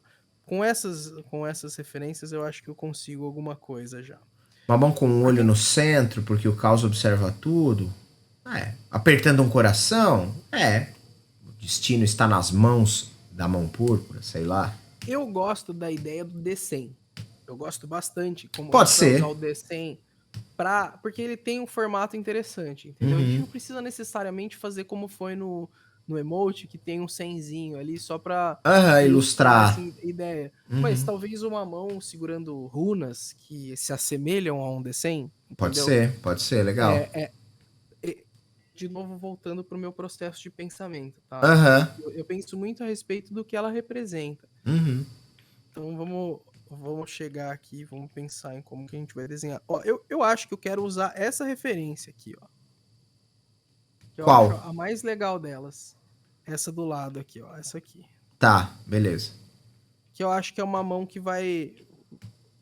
com essas referências, eu acho que eu consigo alguma coisa já. Uma mão com um A olho no gente, centro, porque o caos observa tudo. Apertando um coração? O destino está nas mãos da mão púrpura, sei lá. eu gosto da ideia do D100. Eu gosto bastante como Pode para usar ser. o D100 porque ele tem um formato interessante, entendeu? A gente Uhum. não precisa necessariamente fazer como foi no emote, que tem um senzinho ali só para Aham, ilustrar essa ilustrar. ideia. Mas Uhum. talvez uma mão segurando runas que se assemelham a um D100, entendeu? Pode ser, legal. É, de novo, voltando para o meu processo de pensamento, tá? Aham. Eu penso muito a respeito do que ela representa. Uhum. Então vamos chegar aqui, vamos pensar em como que a gente vai desenhar. Ó, eu acho que eu quero usar essa referência aqui, ó. Que eu acho Qual? a mais legal delas. Essa do lado aqui, ó. Essa aqui. Tá, beleza. Que eu acho que é uma mão que vai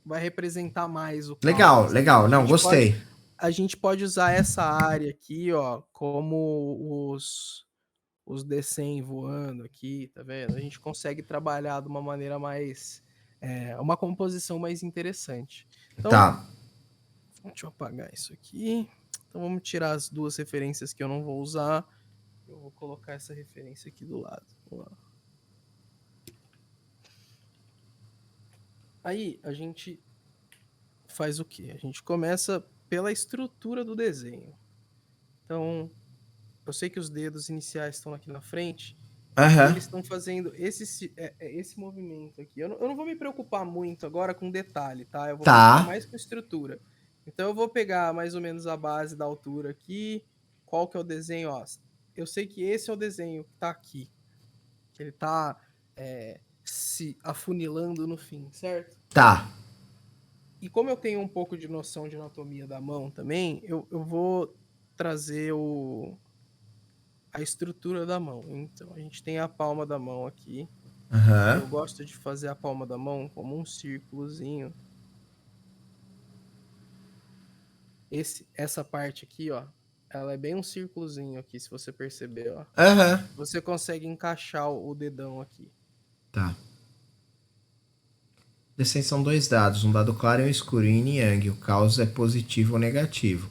representar mais o caos, Legal, assim. legal. Não, gostei. A gente pode usar essa área aqui, ó, como os D100 voando aqui, tá vendo? A gente consegue trabalhar de uma maneira mais uma composição mais interessante. Então, Tá. deixa eu apagar isso aqui. Então vamos tirar as duas referências que eu não vou usar. Eu vou colocar essa referência aqui do lado. Vamos lá. Aí a gente faz o quê? A gente começa pela estrutura do desenho. Então, eu sei que os dedos iniciais estão aqui na frente e Aham. eles estão fazendo esse movimento aqui. Eu não vou me preocupar muito agora com detalhe, tá? Eu vou preocupar Tá. mais com estrutura. Então eu vou pegar mais ou menos a base da altura aqui. Qual que é o desenho? Ó, eu sei que esse é o desenho que tá aqui. Que ele tá se afunilando no fim, certo? Tá. E como eu tenho um pouco de noção de anatomia da mão também, eu vou trazer a estrutura da mão. Então, a gente tem a palma da mão aqui. Aham. Eu gosto de fazer a palma da mão como um círculozinho. Essa parte aqui, ó, ela é bem um círculozinho aqui, se você perceber, ó. Aham. Você consegue encaixar o dedão aqui. Tá. Descem são dois dados, um dado claro e um escuro, yin e yang. O caos é positivo ou negativo.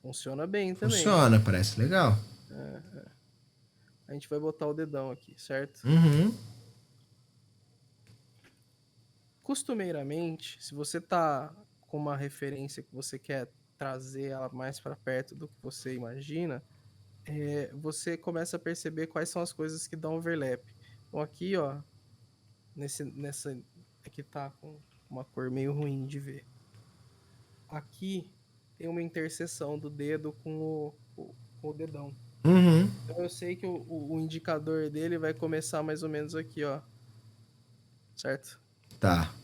Funciona bem também. Funciona, parece legal. A gente vai botar o dedão aqui, certo? Uhum. costumeiramente, se você tá com uma referência que você quer trazer ela mais para perto do que você imagina, você começa a perceber quais são as coisas que dão overlap. Então aqui, ó, nessa aqui tá com uma cor meio ruim de ver. Aqui tem uma interseção do dedo com o dedão. Uhum. Então eu sei que o indicador dele vai começar mais ou menos aqui, ó. Certo? Tá.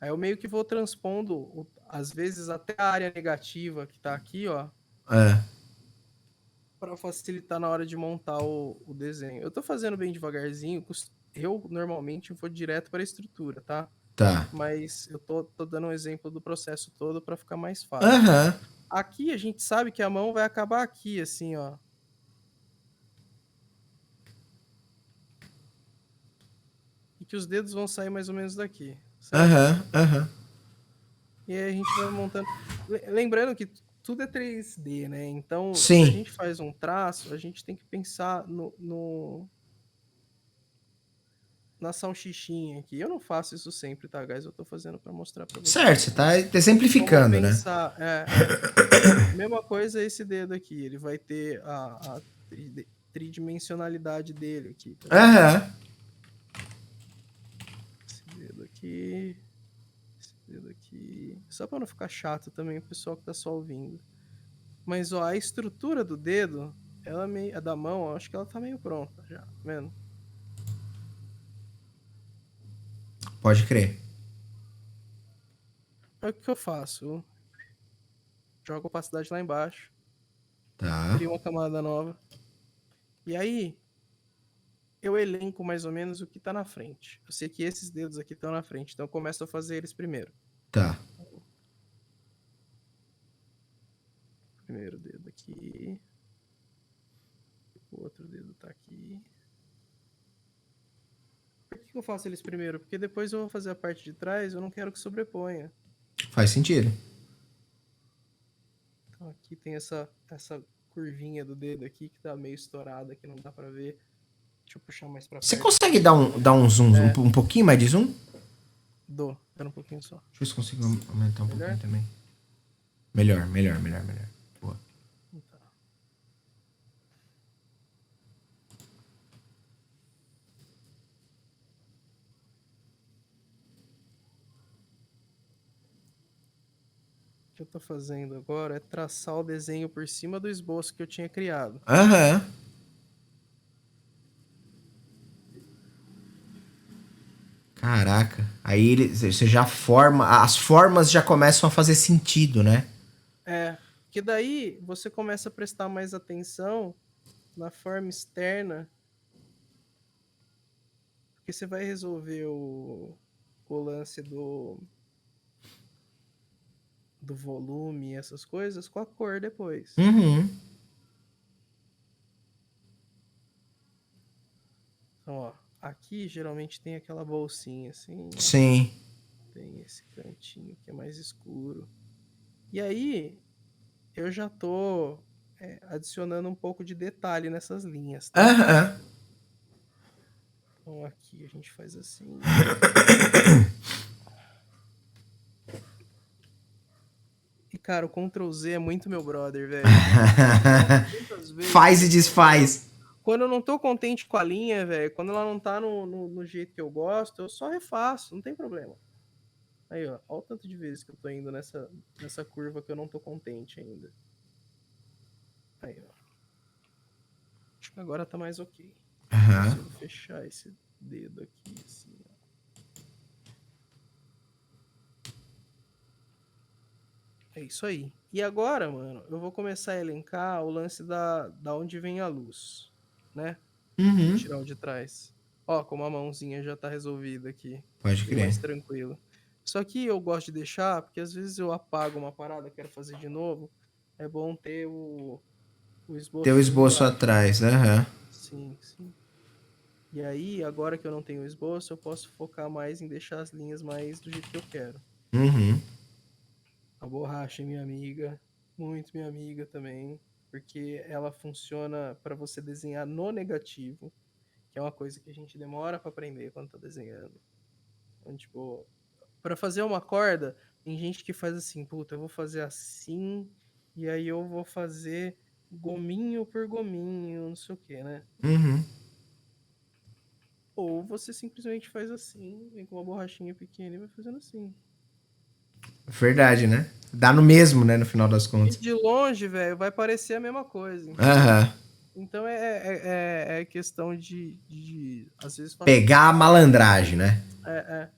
Aí eu meio que vou transpondo, às vezes, até a área negativa que tá aqui, ó, É. para facilitar na hora de montar o desenho. Eu tô fazendo bem devagarzinho, eu normalmente vou direto para a estrutura, tá? Tá. Mas eu tô dando um exemplo do processo todo para ficar mais fácil. Aham. Aqui a gente sabe que a mão vai acabar aqui, assim, ó. E que os dedos vão sair mais ou menos daqui, certo? Aham. Aham. E aí a gente vai montando. Lembrando que tudo é 3D, né? Então, se a Sim. gente faz um traço, a gente tem que pensar na salchichinha aqui. Eu não faço isso sempre, tá, guys? Eu tô fazendo para mostrar para Certo, vocês você como, tá como exemplificando, né? pensar. Mesma coisa esse dedo aqui. Ele vai ter a tridimensionalidade dele aqui, tá vendo? Aham. Esse dedo aqui. Esse dedo aqui. Só para não ficar chato também o pessoal que tá só ouvindo. Mas ó, a estrutura do dedo, ela meio, a da mão, eu acho que ela tá meio pronta já, tá vendo? Pode crer. Aí o que eu faço? Jogo a opacidade lá embaixo, Tá. crio uma camada nova. E aí, eu elenco mais ou menos o que tá na frente. Eu sei que esses dedos aqui estão na frente, então eu começo a fazer eles primeiro. Tá. Primeiro dedo aqui. O outro dedo tá aqui. Por que eu faço eles primeiro? Porque depois eu vou fazer a parte de trás, eu não quero que sobreponha. Faz sentido. Então aqui tem essa curvinha do dedo aqui que tá meio estourada, que não dá pra ver. Deixa eu puxar mais pra Você perto. consegue dar um zoom, É, um pouquinho mais de zoom? Espera um pouquinho só. Deixa eu ver se consigo aumentar um Melhor? pouquinho também. Melhor, melhor, melhor, melhor. Boa. Tá. O que eu tô fazendo agora é traçar o desenho por cima do esboço que eu tinha criado. Aham. Caraca. Aí você já forma. As formas já começam a fazer sentido, né? Que daí você começa a prestar mais atenção na forma externa, porque você vai resolver o lance do volume e essas coisas com a cor depois. Uhum. Então, ó, aqui geralmente tem aquela bolsinha assim, ó. Sim. Tem esse cantinho que é mais escuro. E aí, eu já tô adicionando um pouco de detalhe nessas linhas, tá? Aham. Então aqui a gente faz assim. E cara, o Ctrl Z é muito meu brother, velho. Muitas vezes, Faz e desfaz. quando eu não tô contente com a linha, velho, quando ela não tá no jeito que eu gosto, eu só refaço, não tem problema. Aí, ó, olha o tanto de vezes que eu tô indo nessa curva que eu não tô contente ainda. Aí, ó. Acho que agora tá mais ok. Aham. Consigo fechar esse dedo aqui, assim, ó. É isso aí. E agora, mano, eu vou começar a elencar o lance da onde vem a luz, né? Vou Uhum. tirar o de trás. Ó, como a mãozinha já tá resolvida aqui. Pode Bem crer. mais tranquilo. Só que eu gosto de deixar, porque às vezes eu apago uma parada, quero fazer de novo. É bom ter o Ter o esboço esboço embaixo. atrás. Aham. Sim, sim. E aí, agora que eu não tenho o esboço, eu posso focar mais em deixar as linhas mais do jeito que eu quero. Uhum. A borracha é minha amiga, muito minha amiga também, porque ela funciona para você desenhar no negativo, que é uma coisa que a gente demora para aprender quando tá desenhando. Então, tipo, pra fazer uma corda, tem gente que faz assim, puta, eu vou fazer assim, e aí eu vou fazer gominho por gominho, não sei o que, né? Uhum. Ou você simplesmente faz assim, vem com uma borrachinha pequena e vai fazendo assim. Verdade, né? Dá no mesmo, né, no final das E contas. de longe, velho, vai parecer a mesma coisa, entendeu? Aham. Então é questão de às vezes Pegar a facilitar. malandragem, né? É.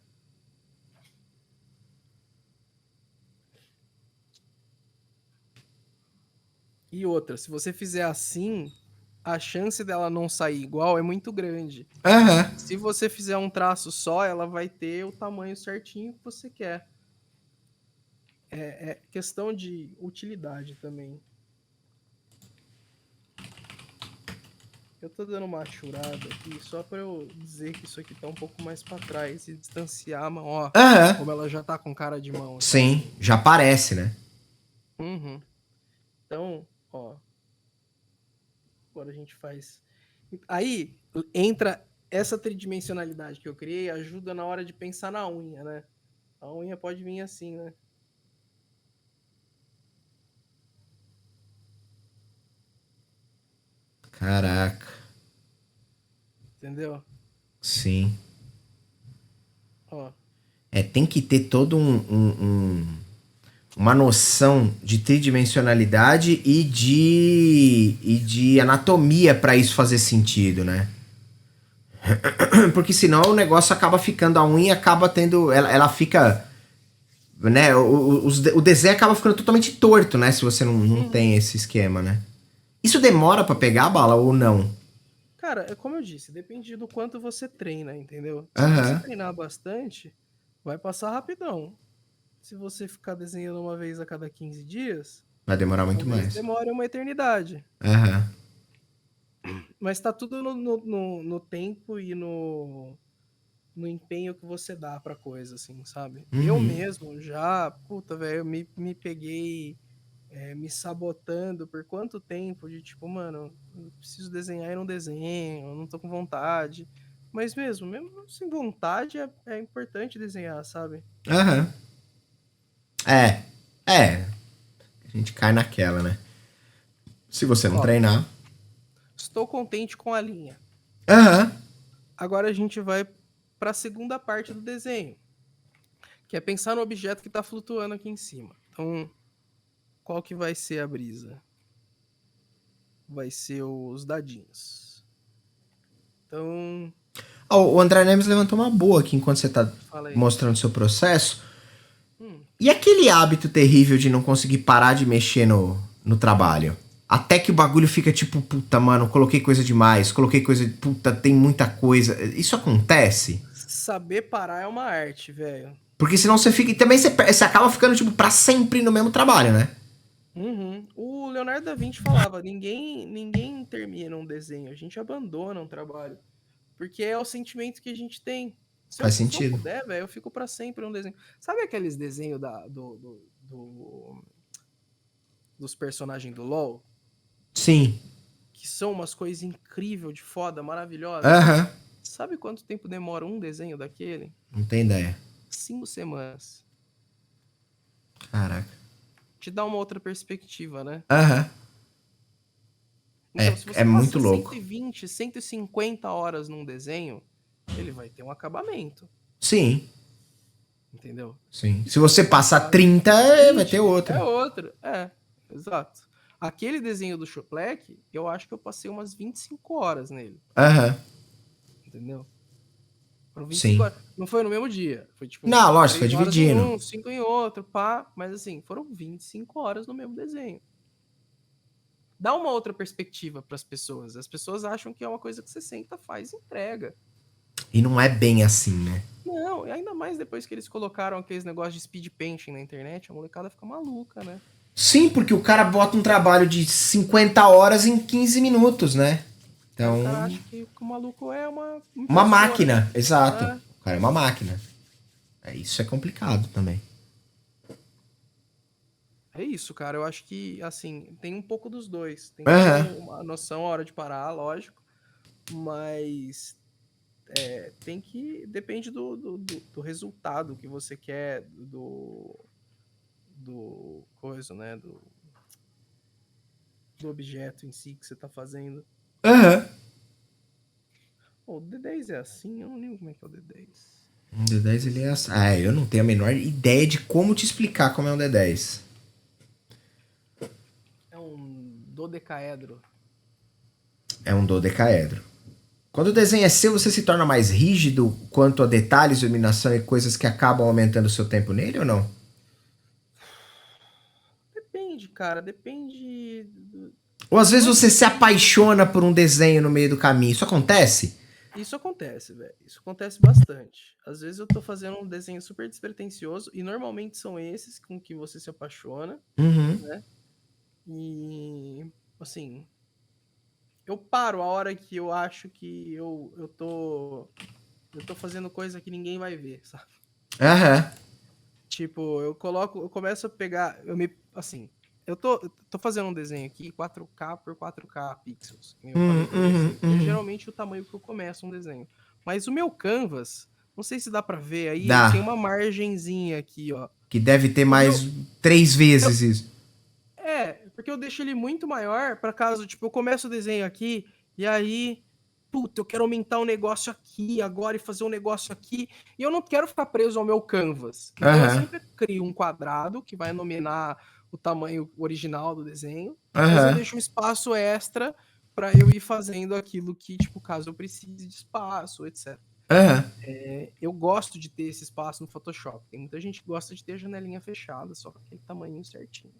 E outra, se você fizer assim, a chance dela não sair igual é muito grande. Aham. Se você fizer um traço só, ela vai ter o tamanho certinho que você quer. É questão de utilidade também. Eu tô dando uma achurada aqui só pra eu dizer que isso aqui tá um pouco mais pra trás e distanciar a mão, ó. Aham. Como ela já tá com cara de mão, sabe? Sim, já parece, né? Uhum. Então, ó, agora a gente faz. Aí entra essa tridimensionalidade que eu criei, ajuda na hora de pensar na unha, né? A unha pode vir assim, né? Caraca. Entendeu? Sim. Ó. É, tem que ter todo uma noção de tridimensionalidade e de anatomia para isso fazer sentido, né? Porque senão o negócio acaba ficando, a unha acaba tendo. Ela fica. Né? O desenho acaba ficando totalmente torto, né? Se você não Uhum. tem esse esquema, né? Isso demora para pegar a bala ou não? Cara, é como eu disse, depende do quanto você treina, entendeu? Se você Aham. treinar bastante, vai passar rapidão. Se você ficar desenhando uma vez a cada 15 dias, Vai demorar muito talvez mais. demore uma eternidade. Aham. Mas tá tudo no tempo e no empenho que você dá pra coisa, assim, sabe? Eu Uhum. mesmo já, puta, velho, me peguei me sabotando por quanto tempo de tipo, mano, eu preciso desenhar e não desenho, eu não tô com vontade. Mas mesmo sem vontade, é importante desenhar, sabe? Aham. É. É. A gente cai naquela, né? Se você não Ó, treinar. estou contente com a linha. Aham. Agora a gente vai para a segunda parte do desenho, que é pensar no objeto que está flutuando aqui em cima. Então, qual que vai ser a brisa? Vai ser os dadinhos. Então, Ó, o André Nemes levantou uma boa aqui enquanto você tá fala aí. mostrando seu processo. Hum, E aquele hábito terrível de não conseguir parar de mexer no trabalho? Até que o bagulho fica tipo, puta, mano, coloquei coisa demais, coloquei coisa. Puta, tem muita coisa. Isso acontece? saber parar é uma arte, velho. Porque senão você fica. E também você acaba ficando, tipo, pra sempre no mesmo trabalho, né? Uhum. O Leonardo da Vinci falava: ninguém termina um desenho, a gente abandona um trabalho. Porque é o sentimento que a gente tem. Faz Se eu sentido. puder, velho, eu fico pra sempre num desenho. Sabe aqueles desenhos dos personagens do LoL? Sim. Que são umas coisas incríveis, de foda, maravilhosa. Aham. Sabe quanto tempo demora um desenho daquele? Não tem ideia. 5 semanas. Caraca. Te dá uma outra perspectiva, né? Aham. Então, se É você muito passa louco. 120, 150 horas num desenho, ele vai ter um acabamento, Sim. entendeu? Sim. E Se se você você passar passar 30 vai ter 20, é outro. outro. Exato. Aquele desenho do Choplek, eu acho que eu passei umas 25 horas nele, Aham. entendeu? Foram 25 Sim. horas. Não foi no mesmo dia. Foi tipo Não, lógico, foi 3 horas em dividindo. um, 5 em outro, pá. Mas assim, foram 25 horas no mesmo desenho. Dá uma outra perspectiva para as pessoas. As pessoas acham que é uma coisa que você senta, faz e entrega. E não é bem assim, né? Não, ainda mais depois que eles colocaram aqueles negócios de speed painting na internet, a molecada fica maluca, né? Sim, porque o cara bota um trabalho de 50 horas em 15 minutos, né? Aí o Então, cara acha que o maluco é uma uma impressora. máquina, exato. É, O cara é uma máquina. Isso é complicado também. é isso, cara. Eu acho que, assim, tem um pouco dos dois. Tem que ter Aham. uma noção, a hora de parar, lógico. Mas Depende do resultado que você quer, coisa, né? Do objeto em si que você tá fazendo. Aham. O D10 é assim? Eu não lembro como é que é o D10. Um D10 ele é assim. Ah, eu não tenho a menor ideia de como te explicar como é um D10. É um dodecaedro. É um dodecaedro. Quando o desenho é seu, você se torna mais rígido quanto a detalhes, iluminação e coisas que acabam aumentando o seu tempo nele ou não? Depende, cara. Depende. Ou às vezes Não você se depende. apaixona por um desenho no meio do caminho. Isso acontece? Isso acontece, velho. Isso acontece bastante. Às vezes eu tô fazendo um desenho super despretensioso e normalmente são esses com que você se apaixona, Uhum. né? E assim, eu paro a hora que eu acho que eu tô fazendo coisa que ninguém vai ver, sabe? Aham. Tipo, eu começo a pegar, assim, eu tô fazendo um desenho aqui 4K por 4K pixels, como eu falei pra você, que é Uhum. geralmente o tamanho que eu começo um desenho. Mas o meu canvas, não sei se dá pra ver aí, ele tem Dá. uma margenzinha aqui, ó. Que deve ter O mais meu, 3 vezes isso. porque eu deixo ele muito maior para caso, tipo, eu começo o desenho aqui e aí, puta, eu quero aumentar um negócio aqui agora e fazer um negócio aqui, e eu não quero ficar preso ao meu canvas. Então eu Aham. sempre crio um quadrado que vai nominar o tamanho original do desenho, mas eu Aham. deixo um espaço extra para eu ir fazendo aquilo que, tipo, caso eu precise de espaço, etc. Aham. Eu gosto de ter esse espaço no Photoshop. Tem muita gente que gosta de ter a janelinha fechada, só com aquele tamanho certinho.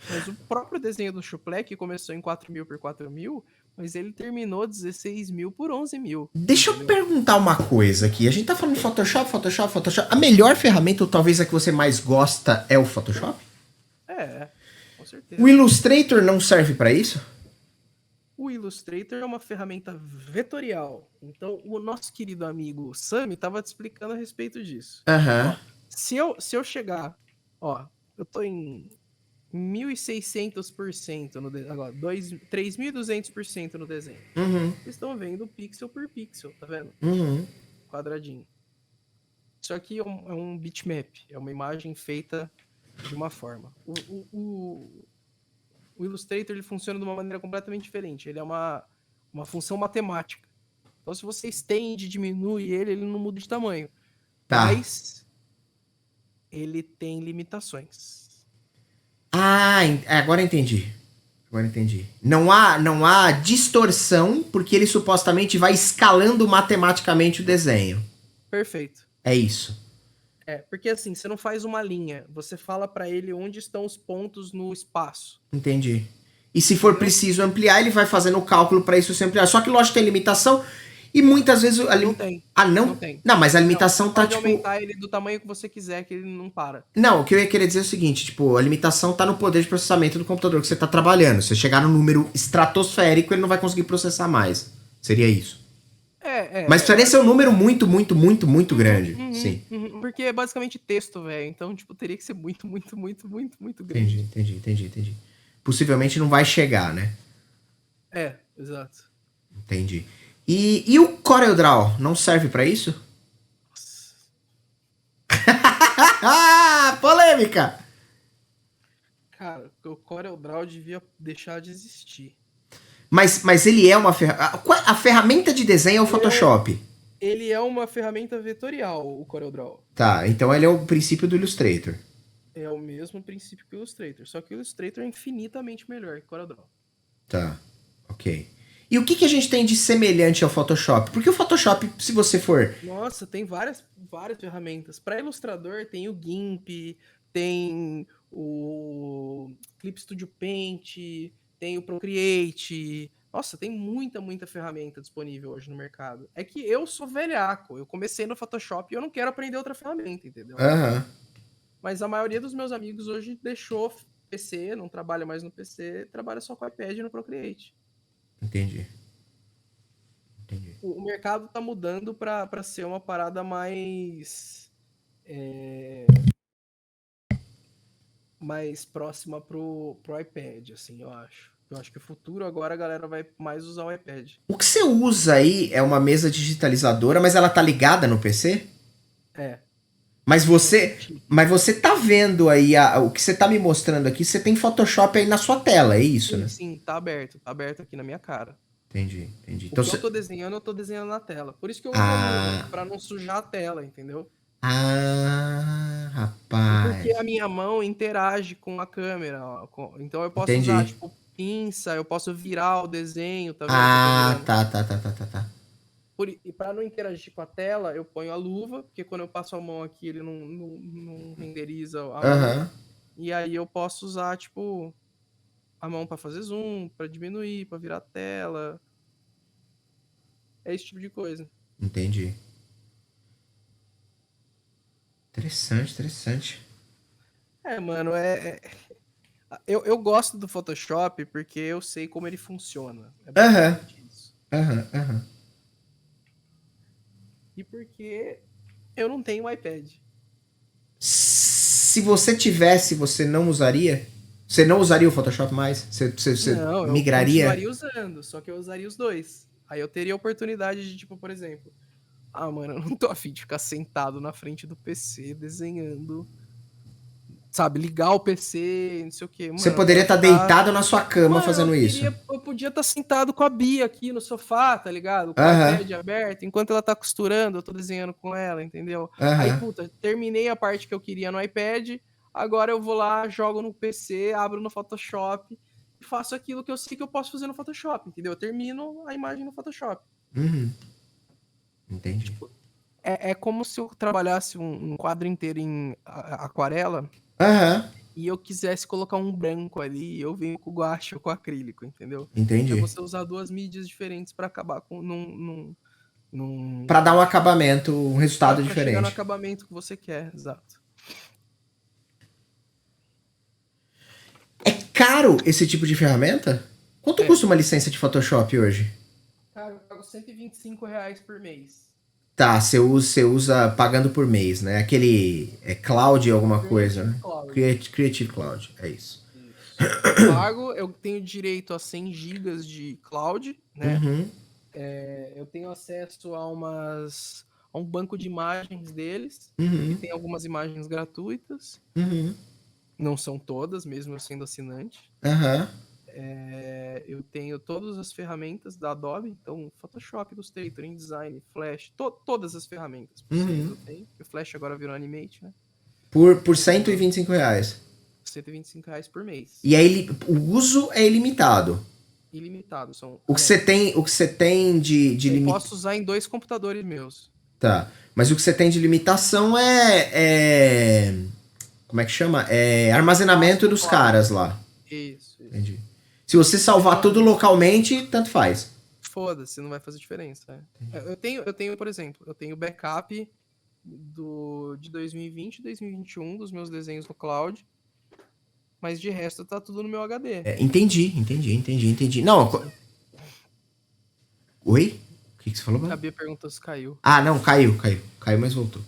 Mas o próprio desenho do Chuplec começou em 4.000 por 4.000, mas ele terminou 16.000 por 11.000, Deixa eu entendeu? perguntar uma coisa aqui. A gente tá falando de Photoshop, Photoshop, Photoshop. A melhor ferramenta, ou talvez a que você mais gosta, é o Photoshop? Com O certeza. Illustrator não serve pra isso? O Illustrator é uma ferramenta vetorial. Então, o nosso querido amigo Sami estava te explicando a respeito disso. Aham. Ó, se eu chegar, ó, eu tô em 1.600% agora, 3.200% no desenho. Uhum. Vocês estão vendo pixel por pixel, tá vendo? Uhum. Quadradinho. Isso aqui é um bitmap, é uma imagem feita de uma forma. O Illustrator ele funciona de uma maneira completamente diferente. Ele é uma função matemática. Então, se você estende, diminui ele não muda de tamanho. Tá. Mas ele tem limitações. Ah, agora entendi. Agora entendi. Não há distorção, porque ele supostamente vai escalando matematicamente o desenho. Perfeito. É isso. Porque assim, você não faz uma linha, você fala para ele onde estão os pontos no espaço, Entendi. E se for entendeu? preciso ampliar, ele vai fazendo o cálculo para isso se ampliar. Só que, lógico, tem limitação. E muitas vezes Não tem. Ah, Não não? tem. Não, mas a Não, você limitação tá pode tipo. aumentar ele do tamanho que você quiser, que ele não para. Não, o que eu ia querer dizer é o seguinte, tipo, a limitação tá no poder de processamento do computador que você tá trabalhando. Se você chegar no número estratosférico, ele não vai conseguir processar mais. Seria isso. Mas precisaria ser um número Basicamente. muito, muito, muito, muito grande. Sim. Porque é basicamente texto, velho. Então, tipo, teria que ser muito, muito, muito, muito, muito Entendi, grande. entendi, entendi, entendi. Possivelmente não vai chegar, né? Exato. Entendi. E o CorelDRAW não serve pra isso? Nossa. Polêmica! Cara, o CorelDRAW devia deixar de existir. Mas ele é uma ferramenta. A ferramenta de desenho é o Ele é, um, Photoshop. ele é uma ferramenta vetorial, o CorelDRAW. Tá, então ele é o princípio do Illustrator. É o mesmo princípio que o Illustrator, só que o Illustrator é infinitamente melhor que o CorelDRAW. Tá, ok. E o que a gente tem de semelhante ao Photoshop? Porque o Photoshop, se você for. Nossa, tem várias ferramentas. Para ilustrador tem o GIMP, tem o Clip Studio Paint, tem o Procreate. Nossa, tem muita ferramenta disponível hoje no mercado. É que eu sou velhaco, eu comecei no Photoshop e eu não quero aprender outra ferramenta, entendeu? Aham. Mas a maioria dos meus amigos hoje deixou PC, não trabalha mais no PC, trabalha só com iPad e no Procreate. Entendi. Entendi. O mercado tá mudando para ser uma parada mais próxima pro iPad, assim, eu acho. Eu acho que o futuro agora a galera vai mais usar o iPad. O que você usa aí é uma mesa digitalizadora, mas ela tá ligada no PC? É. Mas você, Chip. mas você tá vendo aí o que você tá me mostrando aqui, você tem Photoshop aí na sua tela, é isso, Sim, né? sim, tá aberto aqui na minha cara. Entendi, entendi. O Então que eu você... tô desenhando na tela. Por isso que eu uso a luva, Ah, pra não sujar a tela, entendeu? E porque a rapaz. minha mão interage com a câmera, ó, então eu posso usar, Entendi. tipo, pinça, eu posso virar o desenho, tá vendo que eu tô Ah, virando? tá. E para não interagir com a tela, eu ponho a luva, porque quando eu passo a mão aqui, ele não renderiza a mão. Aham, E aí eu posso usar, tipo, a mão para fazer zoom, para diminuir, para virar a tela. É esse tipo de coisa. entendi. Interessante, interessante. É, mano, eu gosto do Photoshop porque eu sei como ele funciona. É Aham, basicamente isso. aham. E porque eu não tenho iPad. Se você tivesse, você não usaria? Você não usaria o Photoshop mais? Você Não, eu migraria? continuaria usando, só que eu usaria os dois. Aí eu teria a oportunidade de, tipo, por exemplo, ah, mano, eu não tô afim de ficar sentado na frente do PC desenhando, sabe, ligar o PC, não sei o quê. Você Mano, eu poderia quero estar ficar. deitado na sua cama Mano, fazendo isso. eu podia estar sentado com a Bia aqui no sofá, tá ligado? Com o Aham, iPad aberto, enquanto ela tá costurando, eu tô desenhando com ela, entendeu? Aí, aham. puta, terminei a parte que eu queria no iPad, agora eu vou lá, jogo no PC, abro no Photoshop e faço aquilo que eu sei que eu posso fazer no Photoshop, entendeu? Eu termino a imagem no Photoshop. Uhum, entendi. Tipo, é como se eu trabalhasse um quadro inteiro em aquarela Aham, e eu quisesse colocar um branco ali, eu venho com guache ou com acrílico, entendeu? É entendi. você usar duas mídias diferentes para acabar com Pra dar um acabamento, um resultado para chegar no diferente. acabamento que você quer, exato. É caro esse tipo de ferramenta? Quanto É. custa uma licença de Photoshop hoje? Cara, eu pago R$ 125 por mês. Tá, você usa pagando por mês, né? Aquele é Cloud alguma coisa, Creative né? Cloud. Creative Cloud, é isso. Isso. Eu pago, eu tenho direito a 100 gigas de cloud, né? Uhum, Eu tenho acesso a um banco de imagens deles, que uhum, tem algumas imagens gratuitas. uhum. Não são todas, mesmo eu sendo assinante. Aham. Eu tenho todas as ferramentas da Adobe, então Photoshop, Illustrator, InDesign, Flash, todas as ferramentas possíveis Uhum. eu tenho. O Flash agora virou Animate, né? Por Então, R$ 125. R$ 125 por mês. E aí o uso é ilimitado. Ilimitado, são O que você anexos. tem, o que você tem de Eu limitação. posso usar em 2 computadores meus. Tá. Mas o que você tem de limitação como é que chama? É Espaço armazenamento no dos cloud. caras lá. Isso. Entendi. Se você salvar tudo Então, localmente, tanto faz. foda-se, não vai fazer diferença. Eu tenho, por exemplo, eu tenho backup de 2020 e 2021 dos meus desenhos no cloud, mas de resto tá tudo no meu HD. Entendi. Não, oi? O que você falou, A mano? Bia perguntou se caiu. Ah, não, caiu, mas voltou.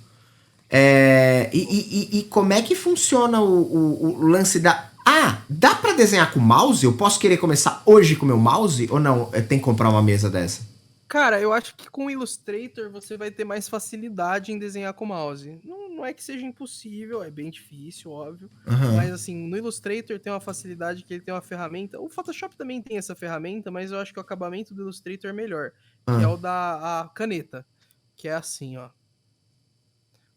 E como é que funciona o lance da. Ah, dá pra desenhar com mouse? Eu posso querer começar hoje com o meu mouse? Ou não? Tem que comprar uma mesa dessa? Cara, eu acho que com o Illustrator você vai ter mais facilidade em desenhar com mouse. Não é que seja impossível, é bem difícil, óbvio. Aham. Mas assim, no Illustrator tem uma facilidade que ele tem uma ferramenta. O Photoshop também tem essa ferramenta, mas eu acho que o acabamento do Illustrator é melhor, que é Ah. o da a caneta, que é assim, ó.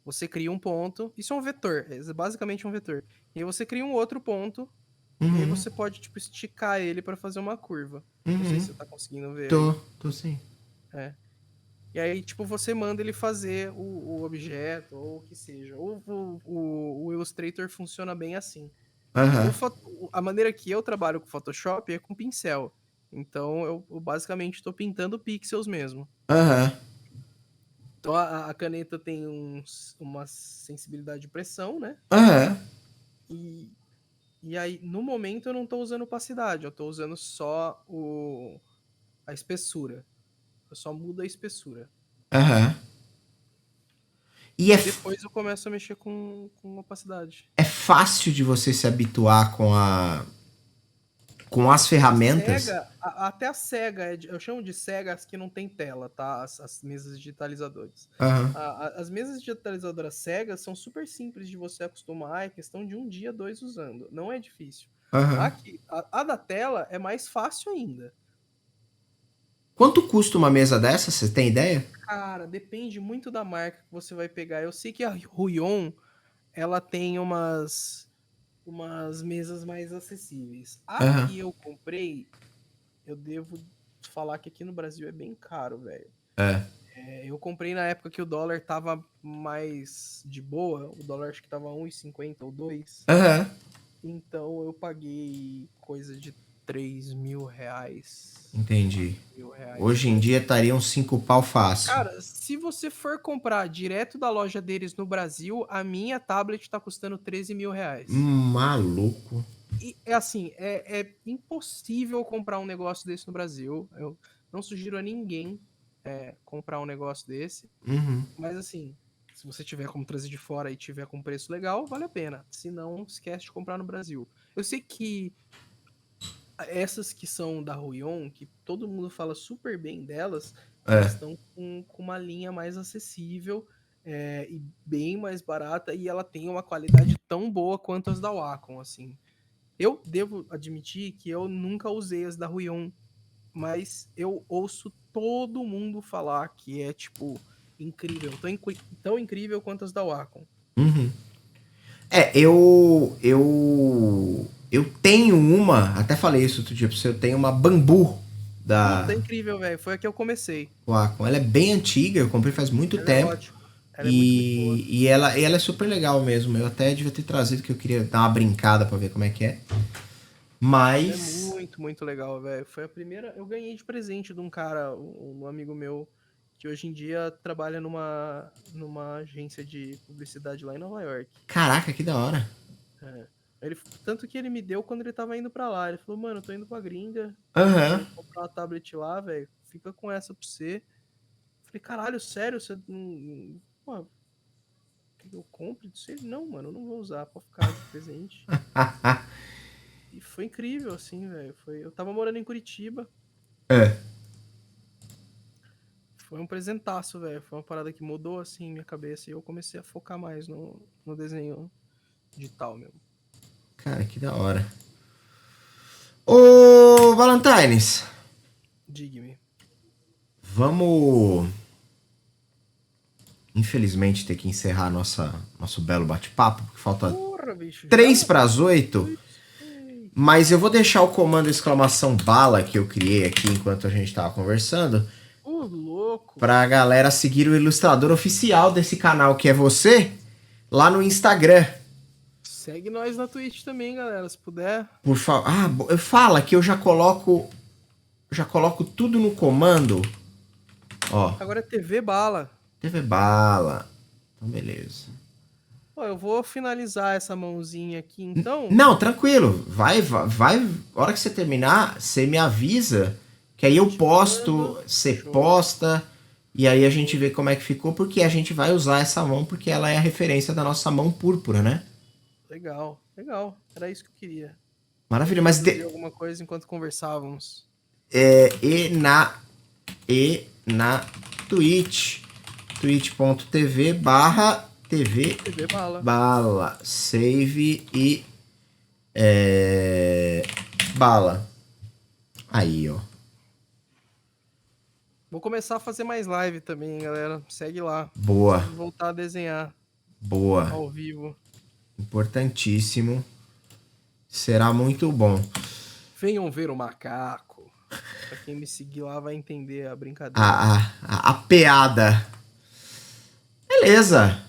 Você cria um ponto, isso é um vetor, é basicamente um vetor. E aí você cria um outro ponto, e aí Uhum. você pode tipo esticar ele para fazer uma curva. Não sei se Uhum. você tá conseguindo ver Tô, aí. tô sim. É. E aí, tipo, você manda ele fazer o objeto, ou o que seja. O Illustrator funciona bem assim. Aham. A maneira que eu trabalho com Photoshop é com pincel. Então, eu basicamente estou pintando pixels mesmo. Aham. Então, a caneta tem uma sensibilidade de pressão, né? Aham. E, e aí, no momento, eu não estou usando opacidade. Eu estou usando só a espessura. Eu só mudo a espessura. Aham. E E depois eu começo a mexer com opacidade. é fácil de você se habituar com Com as ferramentas. Até a Sega, eu chamo de Sega as que não tem tela, tá? As mesas digitalizadoras. Aham. As mesas digitalizadoras Sega são super simples de você acostumar, é questão de 1 dia, 2 usando. Não é difícil. Aham. A da tela é mais fácil ainda. Quanto custa uma mesa dessa? Você tem ideia? Cara, depende muito da marca que você vai pegar. Eu sei que a Ruion, ela tem umas mesas mais acessíveis. A Aham. que eu comprei, eu devo falar que aqui no Brasil é bem caro, velho. É. Eu comprei na época que o dólar tava mais de boa. O dólar acho que tava 1,50 ou 2. Aham. Então eu paguei coisa de 3 mil reais. Entendi. 4 mil reais. Hoje em dia estaria uns 5 pau fácil. Cara, se você for comprar direto da loja deles no Brasil, a minha tablet tá custando 13 mil reais. Maluco. E é assim, é impossível comprar um negócio desse no Brasil. Eu não sugiro a ninguém comprar um negócio desse. Uhum. Mas assim, se você tiver como trazer de fora e tiver com preço legal, vale a pena. Se não, esquece de comprar no Brasil. Eu sei que essas que são da Ruion, que todo mundo fala super bem delas, elas É. estão com uma linha mais acessível e bem mais barata, e ela tem uma qualidade tão boa quanto as da Wacom, assim. Eu devo admitir que eu nunca usei as da Ruion, mas eu ouço todo mundo falar que é, tipo, incrível. Tão incrível quanto as da Wacom. Uhum. Eu tenho uma, até falei isso outro dia pra você, eu tenho uma Bambu Puta, da incrível, velho. Foi a que eu comecei. Wacom. Ela é bem antiga, eu comprei faz muito Ela é tempo. ótima. Ela é muito, muito boa. E ela é super legal mesmo. Eu até devia ter trazido que eu queria dar uma brincada pra ver como é que é. Ela é Mas. muito, muito legal, velho. Foi a primeira. Eu ganhei de presente de um cara, um amigo meu, que hoje em dia trabalha numa agência de publicidade lá em Nova York. Caraca, que da hora. É. Tanto que ele me deu quando ele tava indo pra lá. Ele falou, mano, eu tô indo pra gringa, Aham. vou comprar uma tablet lá, velho. Fica com essa pra você. Falei, caralho, sério? Você não. Pô, que eu compre disso? Ele, não, mano, eu não vou usar, pode ficar de presente. E foi incrível, assim, velho. Eu tava morando em Curitiba. É. Foi um presentaço, velho. Foi uma parada que mudou, assim, minha cabeça. E eu comecei a focar mais no desenho digital mesmo. Cara, que da hora. Ô, Valentines, Digue-me. vamos. Infelizmente ter que encerrar nosso belo bate-papo, porque falta Porra, bicho. 3 Já? para as 8. Eita. Mas eu vou deixar o comando exclamação bala que eu criei aqui enquanto a gente tava conversando Ô, louco. pra galera seguir o ilustrador oficial desse canal, que é você, lá no Instagram. Segue nós na Twitch também, galera, se puder. Por favor. Fala que eu já coloco tudo no comando. Ó, Agora é TV Bala. TV bala. Então beleza. Ó, eu vou finalizar essa mãozinha aqui, então. Não, tranquilo. Vai. A hora que você terminar, você me avisa. Que aí eu posto, você Show. posta. E aí a gente vê como é que ficou. Porque a gente vai usar essa mão. Porque ela é a referência da nossa mão púrpura, né? Legal, legal. Era isso que eu queria. Maravilha. Mas Produzir alguma coisa enquanto conversávamos. e na Twitch. twitch.tv/TV TV Bala. bala. Save e bala. Aí, ó. Vou começar a fazer mais live também, galera. Segue lá. Boa, Preciso voltar a desenhar boa. ao vivo. Importantíssimo. Será muito bom. Venham ver o macaco. Pra quem me seguir lá vai entender a brincadeira. A piada. Beleza.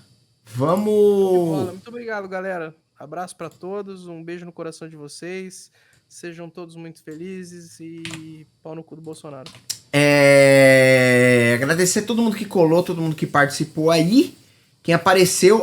Bola, Vamos. muito obrigado, galera. Abraço pra todos. Um beijo no coração de vocês. Sejam todos muito felizes e pau no cu do Bolsonaro. Agradecer todo mundo que colou, todo mundo que participou aí. Quem apareceu.